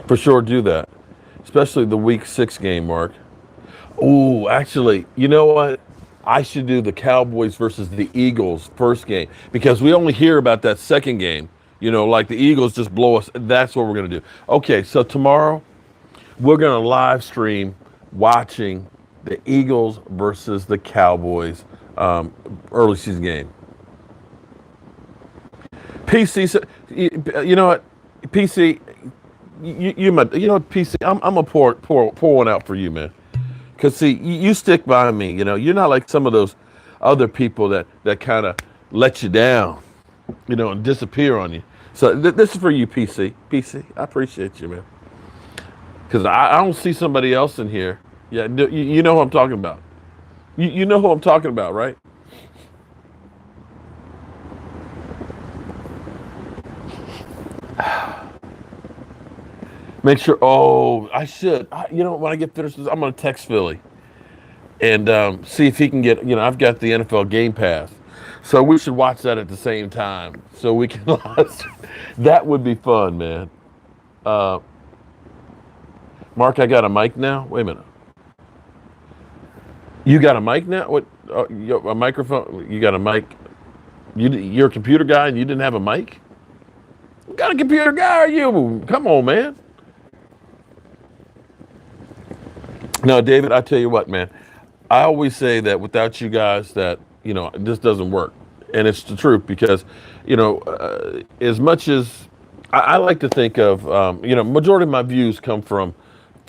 For sure, do that. Especially the week 6 game, Mark. Ooh, actually, you know what? I should do the Cowboys versus the Eagles first game, because we only hear about that second game. Like the Eagles just blow us. That's what we're going to do. Okay, so tomorrow we're going to live stream watching the Eagles versus the Cowboys early season game. PC, you know what? PC, you might, PC, I'm going to pour one out for you, man. Because, see, you stick by me, You're not like some of those other people that kind of let you down, and disappear on you. So this is for you, PC. PC, I appreciate you, man. Because I don't see somebody else in here. Yeah, you know who I'm talking about. You know who I'm talking about, right? Make sure. Oh, I should. When I get finished, I'm going to text Philly and see if he can get. I've got the NFL Game Pass, so we should watch that at the same time, so we can. That would be fun, man. Mark, I got a mic now. Wait a minute. You got a mic now? What? A microphone? You got a mic? You're a computer guy and you didn't have a mic? What kind of computer guy are you? Come on, man. No, David, I tell you what, man. I always say that without you guys, that this doesn't work, and it's the truth because, as much as I like to think of, majority of my views come from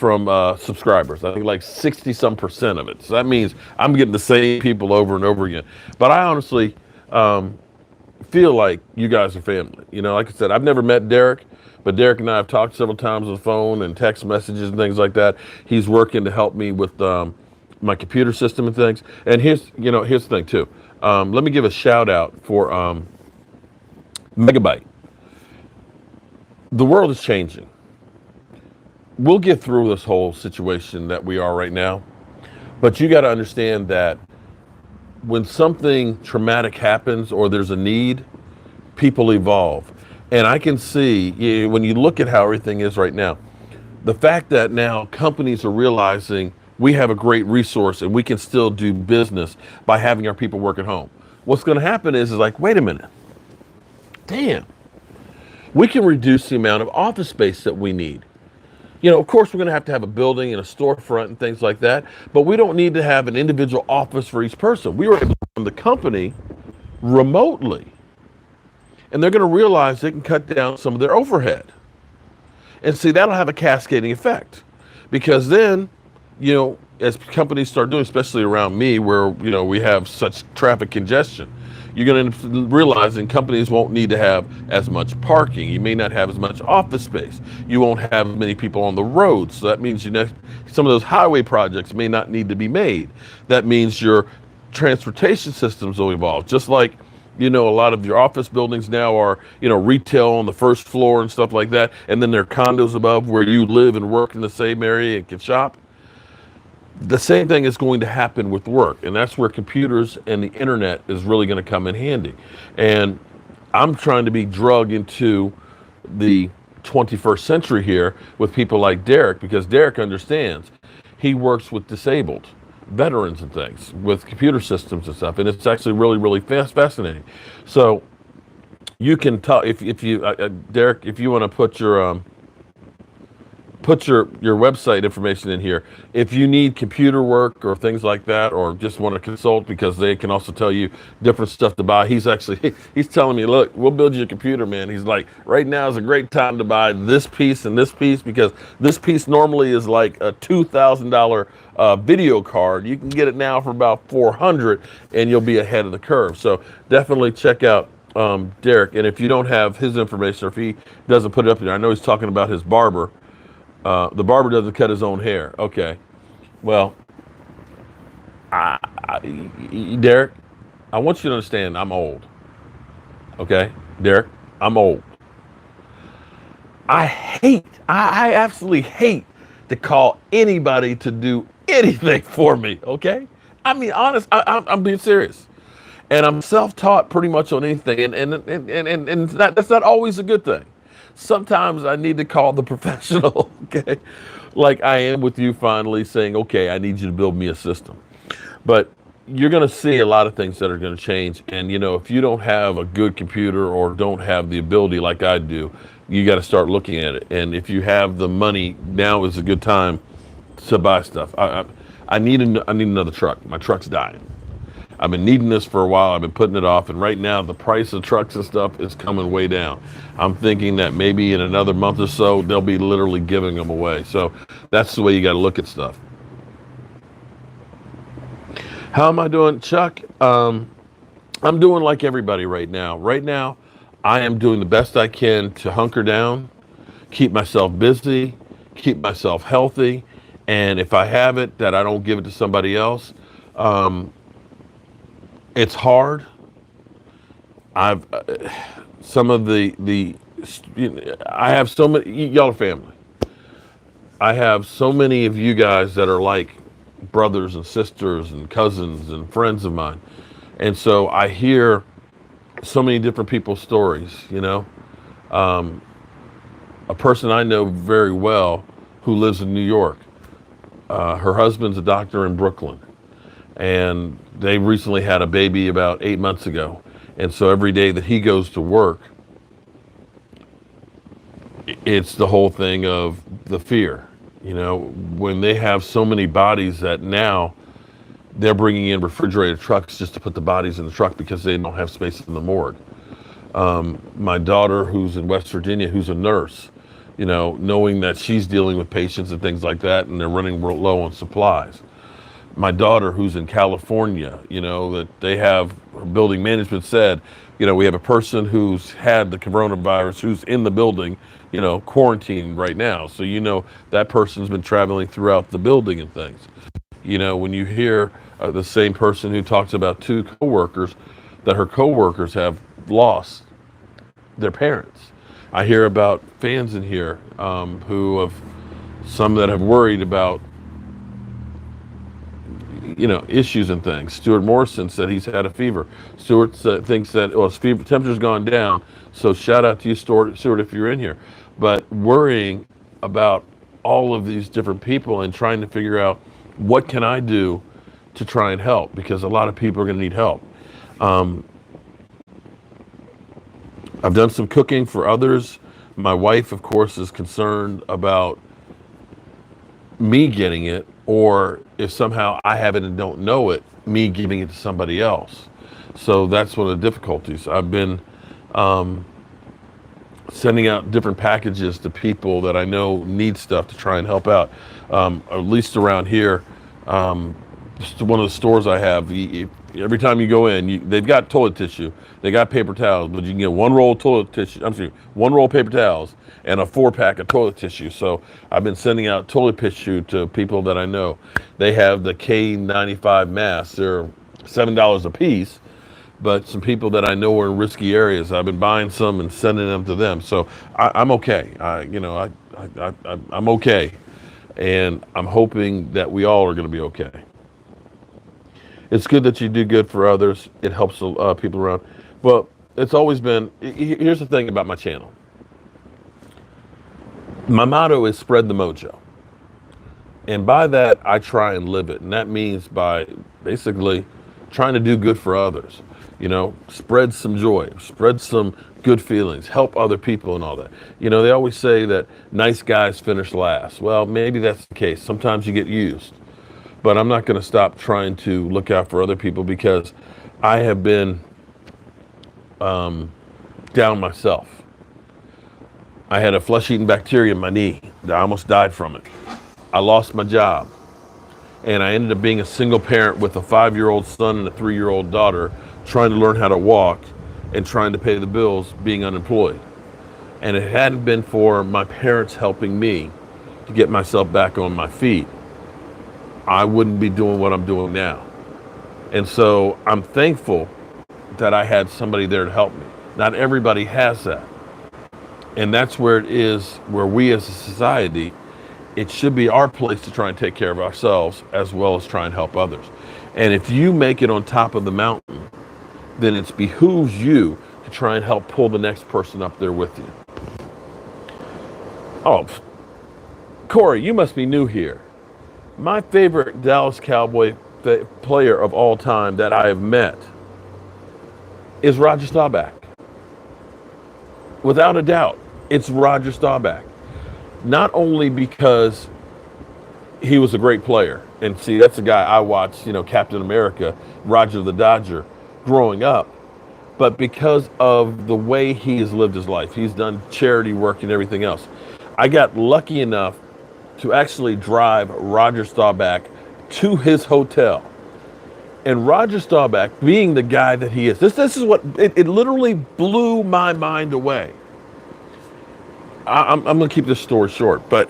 from subscribers. I think like 60 some percent of it. So that means I'm getting the same people over and over again. But I honestly feel like you guys are family. You know, like I said, I've never met Derek, but Derek and I have talked several times on the phone and text messages and things like that. He's working to help me with my computer system and things. And here's the thing too. Let me give a shout out for Megabyte. The world is changing. We'll get through this whole situation that we are right now, but you got to understand that when something traumatic happens or there's a need, people evolve. And I can see when you look at how everything is right now, the fact that now companies are realizing we have a great resource and we can still do business by having our people work at home. What's going to happen is like, wait a minute, damn, we can reduce the amount of office space that we need. You know, of course, we're going to have a building and a storefront and things like that, but we don't need to have an individual office for each person. We were able to run the company remotely, and they're going to realize they can cut down some of their overhead. And see, that'll have a cascading effect, because then, you know, as companies start doing, especially around me where, you know, we have such traffic congestion, you're going to end up realizing companies won't need to have as much parking. You may not have as much office space. You won't have as many people on the road. So that means some of those highway projects may not need to be made. That means your transportation systems will evolve. Just like, you know, a lot of your office buildings now are, you know, retail on the first floor and stuff like that. And then there are condos above where you live and work in the same area and can shop. The same thing is going to happen with work, and that's where computers and the internet is really going to come in handy. And I'm trying to be drugged into the 21st century here with people like Derek, because Derek understands. He works with disabled veterans and things with computer systems and stuff, and it's actually really, really fascinating. So you can tell if you, Derek, if you want to put your website information in here. If you need computer work or things like that, or just want to consult, because they can also tell you different stuff to buy. He's telling me, look, we'll build you a computer, man. He's like, right now is a great time to buy this piece and this piece, because this piece normally is like a $2,000 video card. You can get it now for about $400, and you'll be ahead of the curve. So definitely check out Derek. And if you don't have his information, or if he doesn't put it up there, I know he's talking about his barber. The barber doesn't cut his own hair. Okay. Well, Derek, I want you to understand I'm old. Okay? Derek, I'm old. I absolutely hate to call anybody to do anything for me. Okay? I mean, honest, I'm being serious. And I'm self-taught pretty much on anything. And that's not always a good thing. Sometimes I need to call the professional, okay? Like I am with you finally saying, okay, I need you to build me a system. But you're going to see a lot of things that are going to change. And, you know, if you don't have a good computer or don't have the ability like I do, you got to start looking at it. And if you have the money, now is a good time to buy stuff. I need another truck. My truck's dying. I've been needing this for a while. I've been putting it off. And right now, the price of trucks and stuff is coming way down. I'm thinking that maybe in another month or so, they'll be literally giving them away. So that's the way you got to look at stuff. How am I doing, Chuck? I'm doing like everybody right now. Right now, I am doing the best I can to hunker down, keep myself busy, keep myself healthy. And if I have it, that I don't give it to somebody else. It's hard. I have so many, y'all are family. I have so many of you guys that are like brothers and sisters and cousins and friends of mine. And so I hear so many different people's stories, you know. A person I know very well who lives in New York, her husband's a doctor in Brooklyn. And they recently had a baby about 8 months ago. And so every day that he goes to work, it's the whole thing of the fear. You know, when they have so many bodies that now they're bringing in refrigerated trucks just to put the bodies in the truck because they don't have space in the morgue. My daughter, who's in West Virginia, who's a nurse, knowing that she's dealing with patients and things like that, and they're running low on supplies. My daughter, who's in California, that they have, building management said, we have a person who's had the coronavirus who's in the building, quarantined right now. So, that person's been traveling throughout the building and things. When you hear the same person who talks about two coworkers, that her coworkers have lost their parents. I hear about fans in here who have, some that have worried about issues and things. Stuart Morrison said he's had a fever. Stuart thinks that, his fever temperature's gone down. So shout out to you, Stuart, if you're in here. But worrying about all of these different people and trying to figure out what can I do to try and help, because a lot of people are going to need help. I've done some cooking for others. My wife, of course, is concerned about me getting it, or if somehow I have it and don't know it, me giving it to somebody else. So that's one of the difficulties. I've been sending out different packages to people that I know need stuff to try and help out. At least around here, one of the stores I have, every time you go in, they've got toilet tissue, they got paper towels, but you can get one roll of toilet tissue, one roll of paper towels and a 4-pack of toilet tissue. So I've been sending out toilet tissue to people that I know. They have the K95 masks. They're $7 a piece, but some people that I know are in risky areas, I've been buying some and sending them to them. So I'm okay. I'm okay. And I'm hoping that we all are going to be okay. It's good that you do good for others. It helps people around. Well, it's always been, here's the thing about my channel. My motto is spread the mojo. And by that, I try and live it. And that means by basically trying to do good for others. Spread some joy, spread some good feelings, help other people and all that. They always say that nice guys finish last. Well, maybe that's the case. Sometimes you get used. But I'm not going to stop trying to look out for other people, because I have been down myself. I had a flesh-eating bacteria in my knee. I almost died from it. I lost my job. And I ended up being a single parent with a 5-year-old son and a 3-year-old daughter, trying to learn how to walk and trying to pay the bills, being unemployed. And it hadn't been for my parents helping me to get myself back on my feet, I wouldn't be doing what I'm doing now. And so I'm thankful that I had somebody there to help me. Not everybody has that. And that's where it is, where we as a society, it should be our place to try and take care of ourselves as well as try and help others. And if you make it on top of the mountain, then it behooves you to try and help pull the next person up there with you. Oh, Corey, you must be new here. My favorite Dallas Cowboy player of all time that I have met is Roger Staubach. Without a doubt, it's Roger Staubach. Not only because he was a great player, and see, that's the guy I watched, Captain America, Roger the Dodger, growing up, but because of the way he has lived his life. He's done charity work and everything else. I got lucky enough to actually drive Roger Staubach to his hotel. And Roger Staubach, being the guy that he is, this is what, it literally blew my mind away. I'm going to keep this story short, but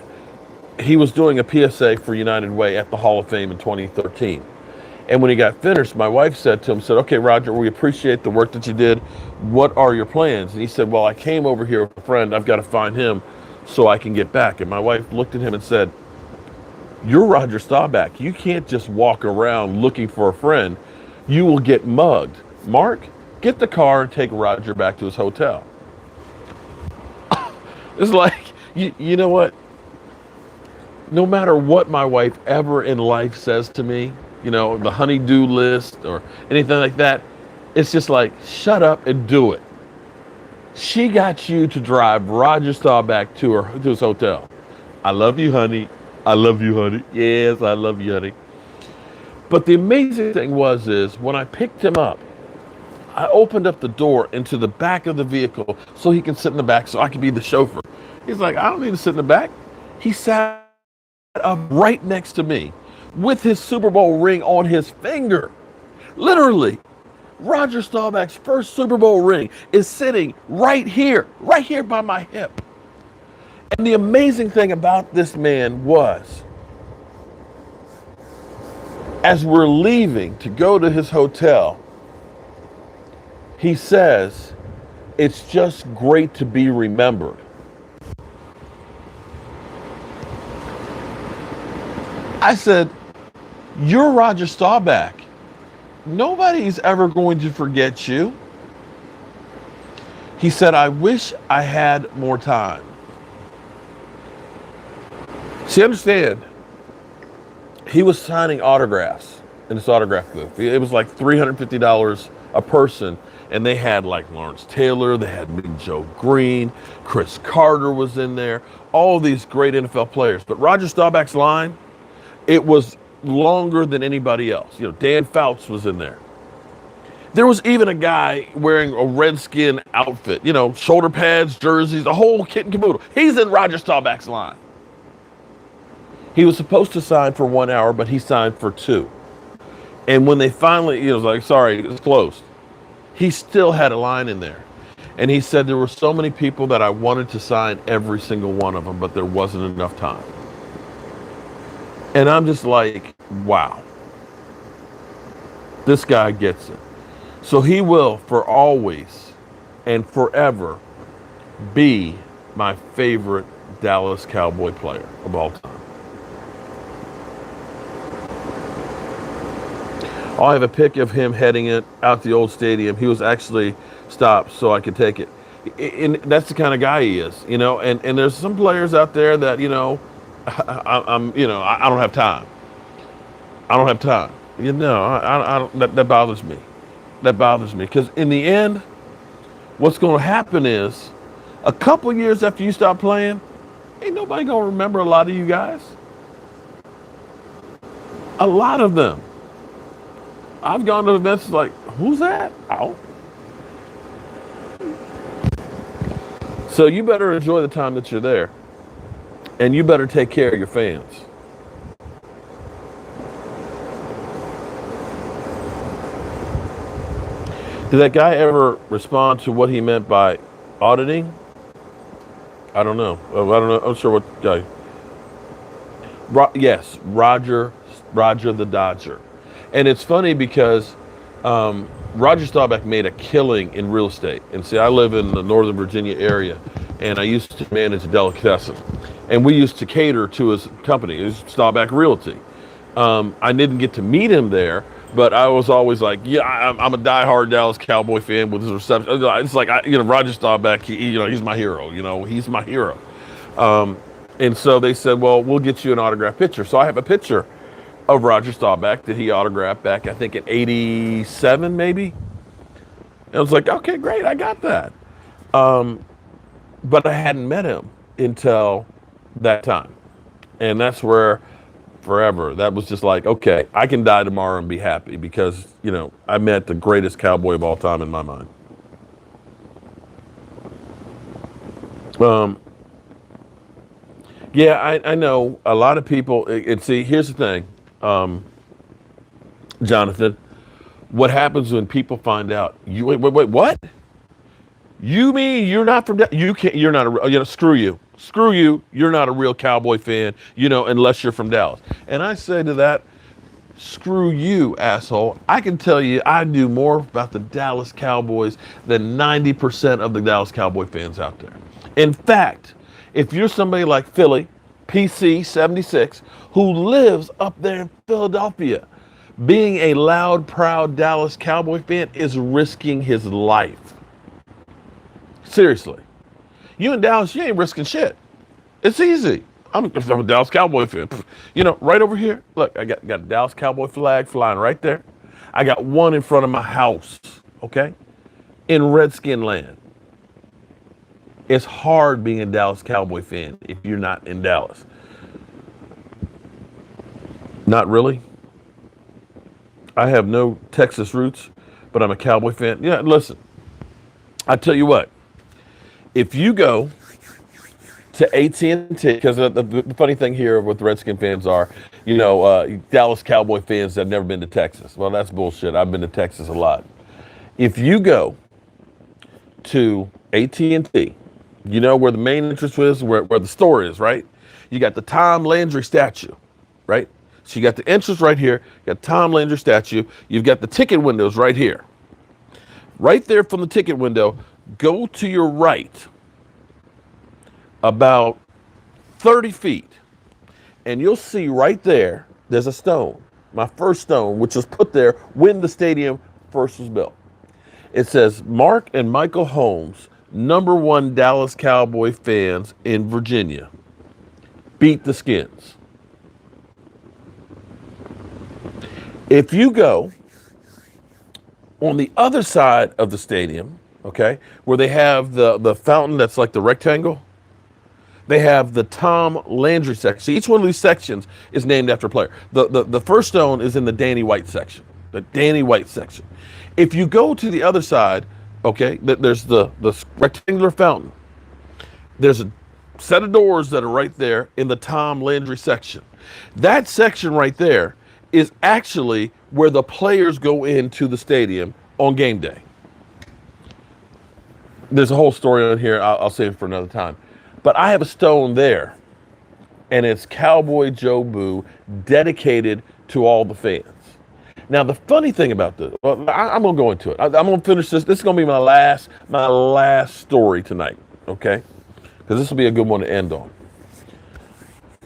he was doing a PSA for United Way at the Hall of Fame in 2013. And when he got finished, my wife said to him, okay, Roger, we appreciate the work that you did. What are your plans? And he said, well, I came over here with a friend. I've got to find him so I can get back. And my wife looked at him and said, you're Roger Staubach. You can't just walk around looking for a friend. You will get mugged. Mark, get the car and take Roger back to his hotel. It's like, you know what? No matter what my wife ever in life says to me, the honey-do list or anything like that, it's just like, shut up and do it. She got you to drive Roger Staubach to his hotel. I love you, honey. I love you, honey. Yes, I love you, honey. But the amazing thing is when I picked him up, I opened up the door into the back of the vehicle so he can sit in the back so I can be the chauffeur. He's like, I don't need to sit in the back. He sat up right next to me with his Super Bowl ring on his finger. Literally, Roger Staubach's first Super Bowl ring is sitting right here by my hip. And the amazing thing about this man was, as we're leaving to go to his hotel, he says, it's just great to be remembered. I said, you're Roger Staubach. Nobody's ever going to forget you. He said, I wish I had more time. See, understand, he was signing autographs in this autograph booth. It was like $350 a person, and they had like Lawrence Taylor, they had Big Joe Green, Chris Carter was in there, all these great NFL players. But Roger Staubach's line, it was longer than anybody else. You know, Dan Fouts was in there. There was even a guy wearing a Redskin outfit, you know, shoulder pads, jerseys, the whole kit and caboodle. He's in Roger Staubach's line. He was supposed to sign for 1 hour, but he signed for 2. And when they finally, he was like, sorry, it's closed. He still had a line in there. And he said there were so many people that I wanted to sign every single one of them, but there wasn't enough time. And I'm just like, wow, this guy gets it. So he will, for always and forever, be my favorite Dallas Cowboy player of all time. I have a pic of him heading out the old stadium. He was actually stopped so I could take it. And that's the kind of guy he is, you know. And there's some players out there that, you know, I don't have time. I don't have time. You know, I don't. That bothers me. That bothers me because in the end, what's going to happen is, a couple years after you stop playing, ain't nobody going to remember a lot of you guys. A lot of them. I've gone to events like, who's that? Oh. So you better enjoy the time that you're there. And you better take care of your fans. Did that guy ever respond to what he meant by auditing? I don't know. I don't know. I'm not sure what guy. Yes, Roger the Dodger. And it's funny because Roger Staubach made a killing in real estate. And see, I live in the Northern Virginia area, and I used to manage a delicatessen. And we used to cater to his company, his Staubach Realty. I didn't get to meet him there, but I was always like, yeah, I'm a diehard Dallas Cowboy fan with his reception. It's like, Roger Staubach, he's my hero. You know, he's my hero. And so they said, well, we'll get you an autographed picture. So I have a picture of Roger Staubach that he autographed back, I think, in '87, maybe. And I was like, okay, great, I got that. But I hadn't met him until that time. And that's where forever, that was just like, okay, I can die tomorrow and be happy because, you know, I met the greatest Cowboy of all time in my mind. Yeah, I know a lot of people, and see, here's the thing, Jonathan, what happens when people find out, wait, what? You mean you're not from, you're not screw you, you're not a real Cowboy fan, unless you're from Dallas. And I say to that, screw you, asshole. I can tell you I knew more about the Dallas Cowboys than 90% of the Dallas Cowboy fans out there. In fact, if you're somebody like Philly, PC 76, who lives up there in Philadelphia, being a loud, proud Dallas Cowboy fan is risking his life. Seriously. You in Dallas, you ain't risking shit. It's easy. I'm a Dallas Cowboy fan. Right over here, look, I got a Dallas Cowboy flag flying right there. I got one in front of my house, okay? In Redskin land. It's hard being a Dallas Cowboy fan if you're not in Dallas. Not really. I have no Texas roots, but I'm a Cowboy fan. Yeah, listen, I tell you what, if you go to AT&T, because the funny thing here with Redskin fans are, Dallas Cowboy fans that have never been to Texas. Well, that's bullshit. I've been to Texas a lot. If you go to AT&T, you know where the main entrance is, where the store is, right? You got the Tom Landry statue, right? So you got the entrance right here, you got Tom Landry statue, you've got the ticket windows right here. Right there from the ticket window, go to your right about 30 feet, and you'll see right there, there's a stone, my first stone, which was put there when the stadium first was built. It says, Mark and Michael Holmes, #1 Dallas Cowboy fans in Virginia, beat the Skins. If you go on the other side of the stadium, okay, where they have the fountain that's like the rectangle, they have the Tom Landry section. See, each one of these sections is named after a player. The first stone is in the Danny White section, the Danny White section. If you go to the other side, okay, there's the rectangular fountain. There's a set of doors that are right there in the Tom Landry section. That section right there is actually where the players go into the stadium on game day. There's a whole story on here. I'll save it for another time. But I have a stone there, and it's Cowboy Joe Boo, dedicated to all the fans. Now, the funny thing about this, well, I'm going to go into it. I'm going to finish this. This is going to be my last story tonight, okay? Because this will be a good one to end on.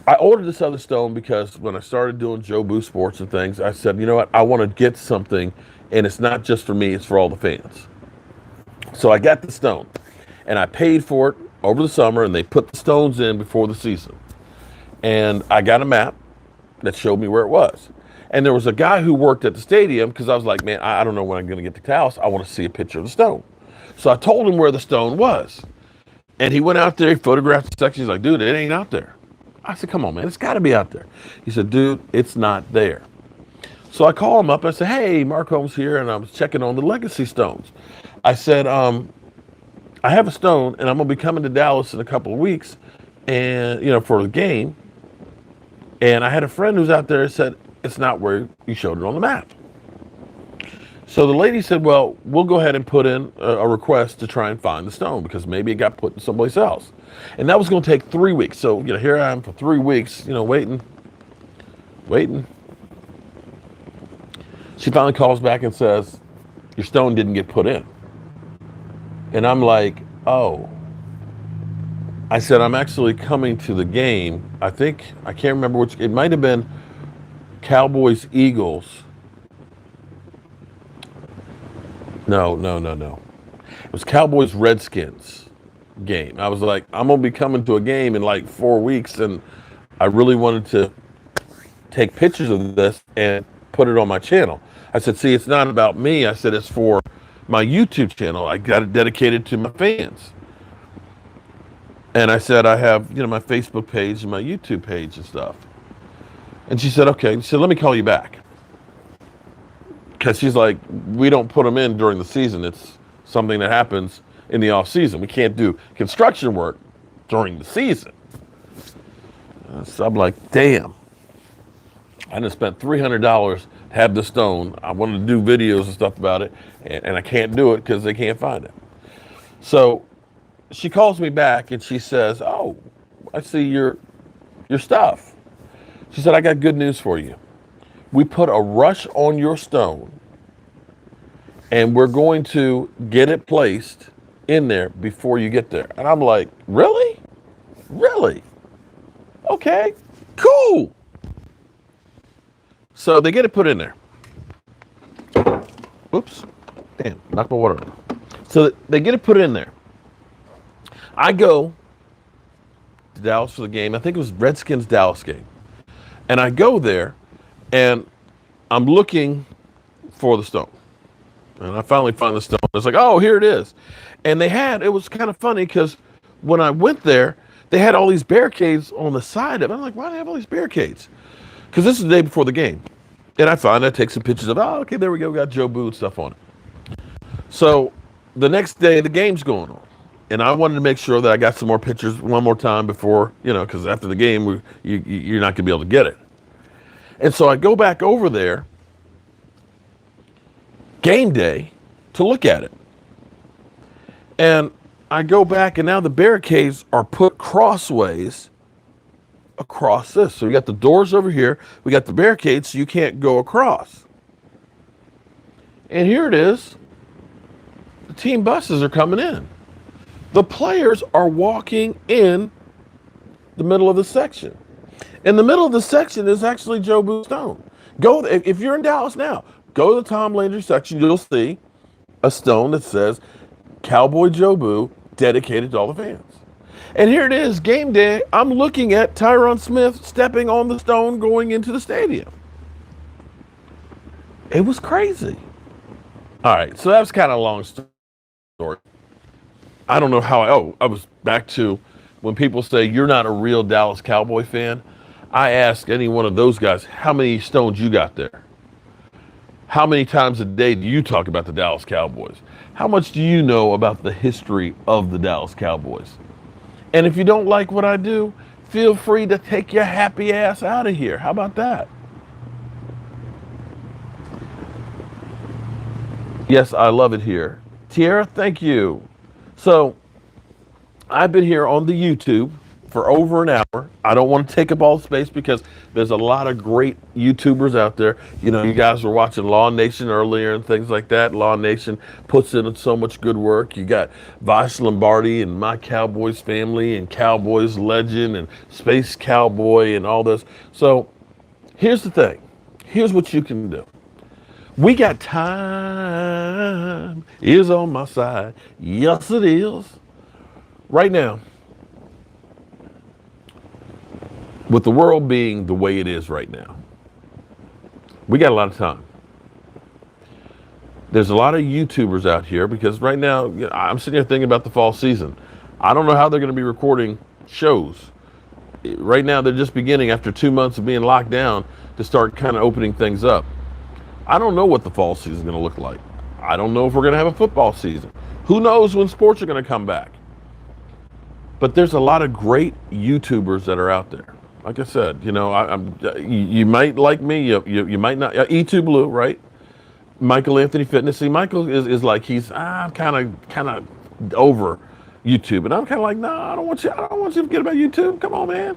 I ordered this other stone because when I started doing Joe Boo Sports and things, I said, you know what? I want to get something, and it's not just for me, it's for all the fans. So I got the stone, and I paid for it over the summer, and they put the stones in before the season. And I got a map that showed me where it was. And there was a guy who worked at the stadium, because I was like, man, I don't know when I'm going to get to Dallas. I want to see a picture of the stone. So I told him where the stone was. And he went out there, he photographed the section. He's like, dude, it ain't out there. I said, come on, man, it's got to be out there. He said, dude, it's not there. So I call him up. I said, hey, Mark Holmes here, and I was checking on the legacy stones. I said, I have a stone, and I'm going to be coming to Dallas in a couple of weeks, and for the game. And I had a friend who's out there and said, it's not where you showed it on the map. So the lady said, well, we'll go ahead and put in a request to try and find the stone, because maybe it got put someplace else. And that was going to take 3 weeks. So, here I am for 3 weeks, waiting. She finally calls back and says, your stone didn't get put in. And I'm like, oh. I said, I'm actually coming to the game. I can't remember which, it might have been Cowboys, Eagles. No. It was Cowboys, Redskins game. I was like, I'm going to be coming to a game in like 4 weeks, and I really wanted to take pictures of this and put it on my channel. I said, see, it's not about me. I said, it's for my YouTube channel. I got it dedicated to my fans. And I said, I have, my Facebook page and my YouTube page and stuff. And she said, okay. She said, let me call you back. Because she's like, we don't put them in during the season. It's something that happens in the off season. We can't do construction work during the season. So I'm like, damn. I just spent $300 to have the stone. I wanted to do videos and stuff about it, and I can't do it because they can't find it. So she calls me back and she says, oh, I see your stuff. She said, I got good news for you. We put a rush on your stone, and we're going to get it placed in there before you get there. And I'm like, really? Really? Okay, cool. So they get it put in there. Whoops. Damn, knocked my water over. So they get it put in there. I go to Dallas for the game. I think it was Redskins Dallas game. And I go there, and I'm looking for the stone. And I finally find the stone. It's like, oh, here it is. And it was kind of funny because when I went there, they had all these barricades on the side of it. I'm like, why do they have all these barricades? Because this is the day before the game. And I take some pictures of, oh, okay, there we go. We got Joe Boo and stuff on it. So the next day, the game's going on. And I wanted to make sure that I got some more pictures one more time before, because after the game, you're not going to be able to get it. And so I go back over there, game day, to look at it. And I go back, and now the barricades are put crossways across this. So we got the doors over here. We got the barricades, so you can't go across. And here it is. The team buses are coming in. The players are walking in the middle of the section. In the middle of the section is actually Jobu Stone. If you're in Dallas now, go to the Tom Landry section. You'll see a stone that says Cowboy Jobu, dedicated to all the fans. And here it is, game day. I'm looking at Tyron Smith stepping on the stone going into the stadium. It was crazy. All right, so that was kind of a long story. I don't know how I was back to when people say you're not a real Dallas Cowboy fan. I ask any one of those guys, how many stones you got there? How many times a day do you talk about the Dallas Cowboys? How much do you know about the history of the Dallas Cowboys? And if you don't like what I do, feel free to take your happy ass out of here. How about that? Yes, I love it here. Tierra, thank you. So I've been here on the YouTube for over an hour. I don't want to take up all the space because there's a lot of great YouTubers out there. You guys were watching Law Nation earlier and things like that. Law Nation puts in so much good work. You got Vosh Lombardi and My Cowboys Family and Cowboys Legend and Space Cowboy and all this. So here's the thing. Here's what you can do. We got time is on my side. Yes, it is. Right now, with the world being the way it is right now, we got a lot of time. There's a lot of YouTubers out here because right now, I'm sitting here thinking about the fall season. I don't know how they're going to be recording shows. Right now, they're just beginning after 2 months of being locked down to start kind of opening things up. I don't know what the fall season is going to look like. I don't know if we're going to have a football season. Who knows when sports are going to come back? But there's a lot of great YouTubers that are out there. Like I said, you might like me, you might not. E2 Blue, right? Michael Anthony Fitness. See, Michael is like I'm kind of over YouTube, and I'm kind of like, no, I don't want you to forget about YouTube. Come on, man.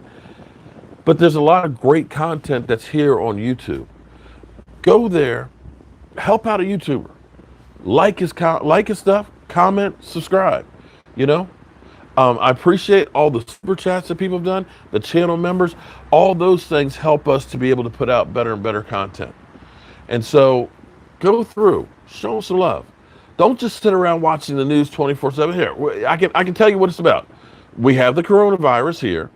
But there's a lot of great content that's here on YouTube. Go there, help out a YouTuber, like his stuff, comment, subscribe. I appreciate all the super chats that people have done, the channel members. All those things help us to be able to put out better and better content. And so, go through, show them some love. Don't just sit around watching the news 24/7. Here, I can tell you what it's about. We have the coronavirus here.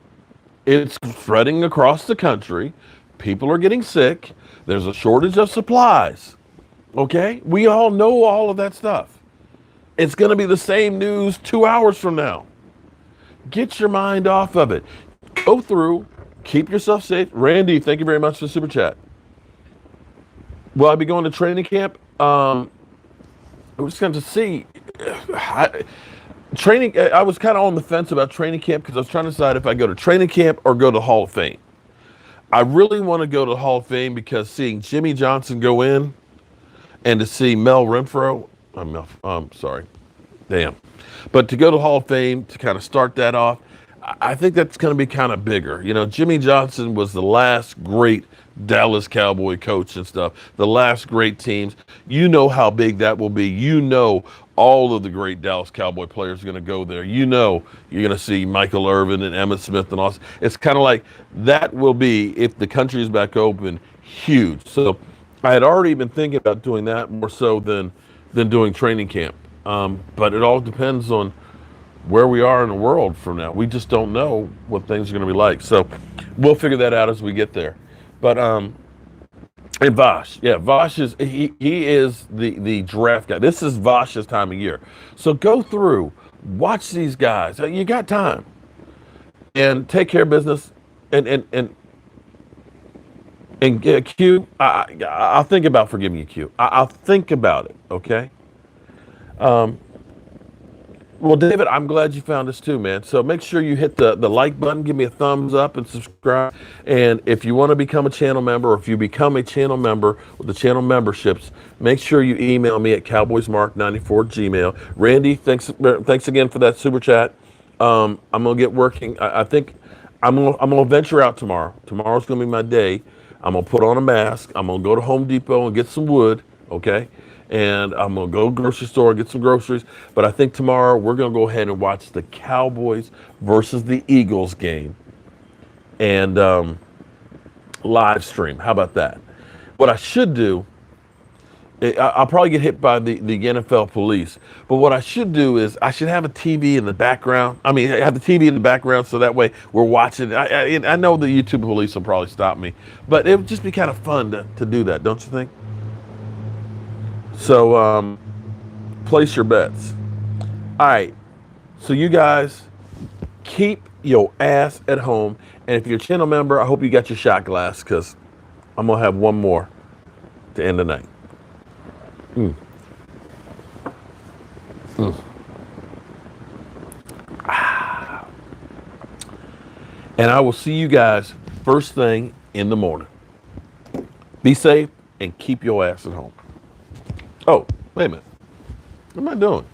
It's spreading across the country. People are getting sick. There's a shortage of supplies. Okay? We all know all of that stuff. It's going to be the same news 2 hours from now. Get your mind off of it. Go through. Keep yourself safe. Randy, thank you very much for the super chat. Will I be going to training camp? We're just going to see. I was kind of on the fence about training camp because I was trying to decide if I go to training camp or go to Hall of Fame. I really want to go to Hall of Fame because seeing Jimmy Johnson go in and to see Mel Renfro, sorry, damn. But to go to Hall of Fame to kind of start that off, I think that's going to be kind of bigger. Jimmy Johnson was the last great Dallas Cowboy coach and stuff, the last great teams. You know how big that will be. All of the great Dallas Cowboy players are going to go there. You're going to see Michael Irvin and Emmitt Smith and all. It's kind of like that will be, if the country is back open, huge. So I had already been thinking about doing that more so than doing training camp. But it all depends on where we are in the world from now. We just don't know what things are going to be like. So we'll figure that out as we get there. But and Vosh, Vosh is he is the draft guy. This is Vosh's time of year. So go through, watch these guys. You got time, and take care of business. And Q, I'll think about forgiving you, Q. I'll think about it. Okay. Well, David, I'm glad you found this too, man. So make sure you hit the like button, give me a thumbs up, and subscribe. And if you want to become a channel member, or if you become a channel member with the channel memberships, make sure you email me at cowboysmark94 Gmail. Randy, thanks again for that super chat. I'm gonna get working. I think I'm gonna venture out tomorrow. Tomorrow's gonna be my day. I'm gonna put on a mask. I'm gonna go to Home Depot and get some wood. Okay, and I'm gonna go grocery store get some groceries. But I think tomorrow we're gonna go ahead and watch the Cowboys versus the Eagles game and live stream. How about that? What I should do, I'll probably get hit by the NFL police. But what I should do is I should have a TV in the background. I mean, have the TV in the background so that way we're watching. I know the YouTube police will probably stop me, but it would just be kind of fun to do that, don't you think? So place your bets. All right. So you guys keep your ass at home. And if you're a channel member, I hope you got your shot glass because I'm going to have one more to end the night. And I will see you guys first thing in the morning. Be safe and keep your ass at home. Oh, wait a minute. What am I doing?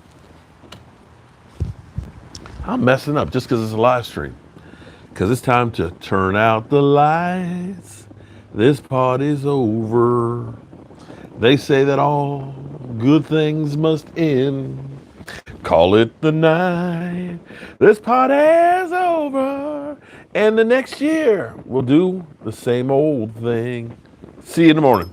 I'm messing up just because it's a live stream. Because it's time to turn out the lights. This party's over. They say that all good things must end. Call it the night. This party's over. And the next year, we'll do the same old thing. See you in the morning.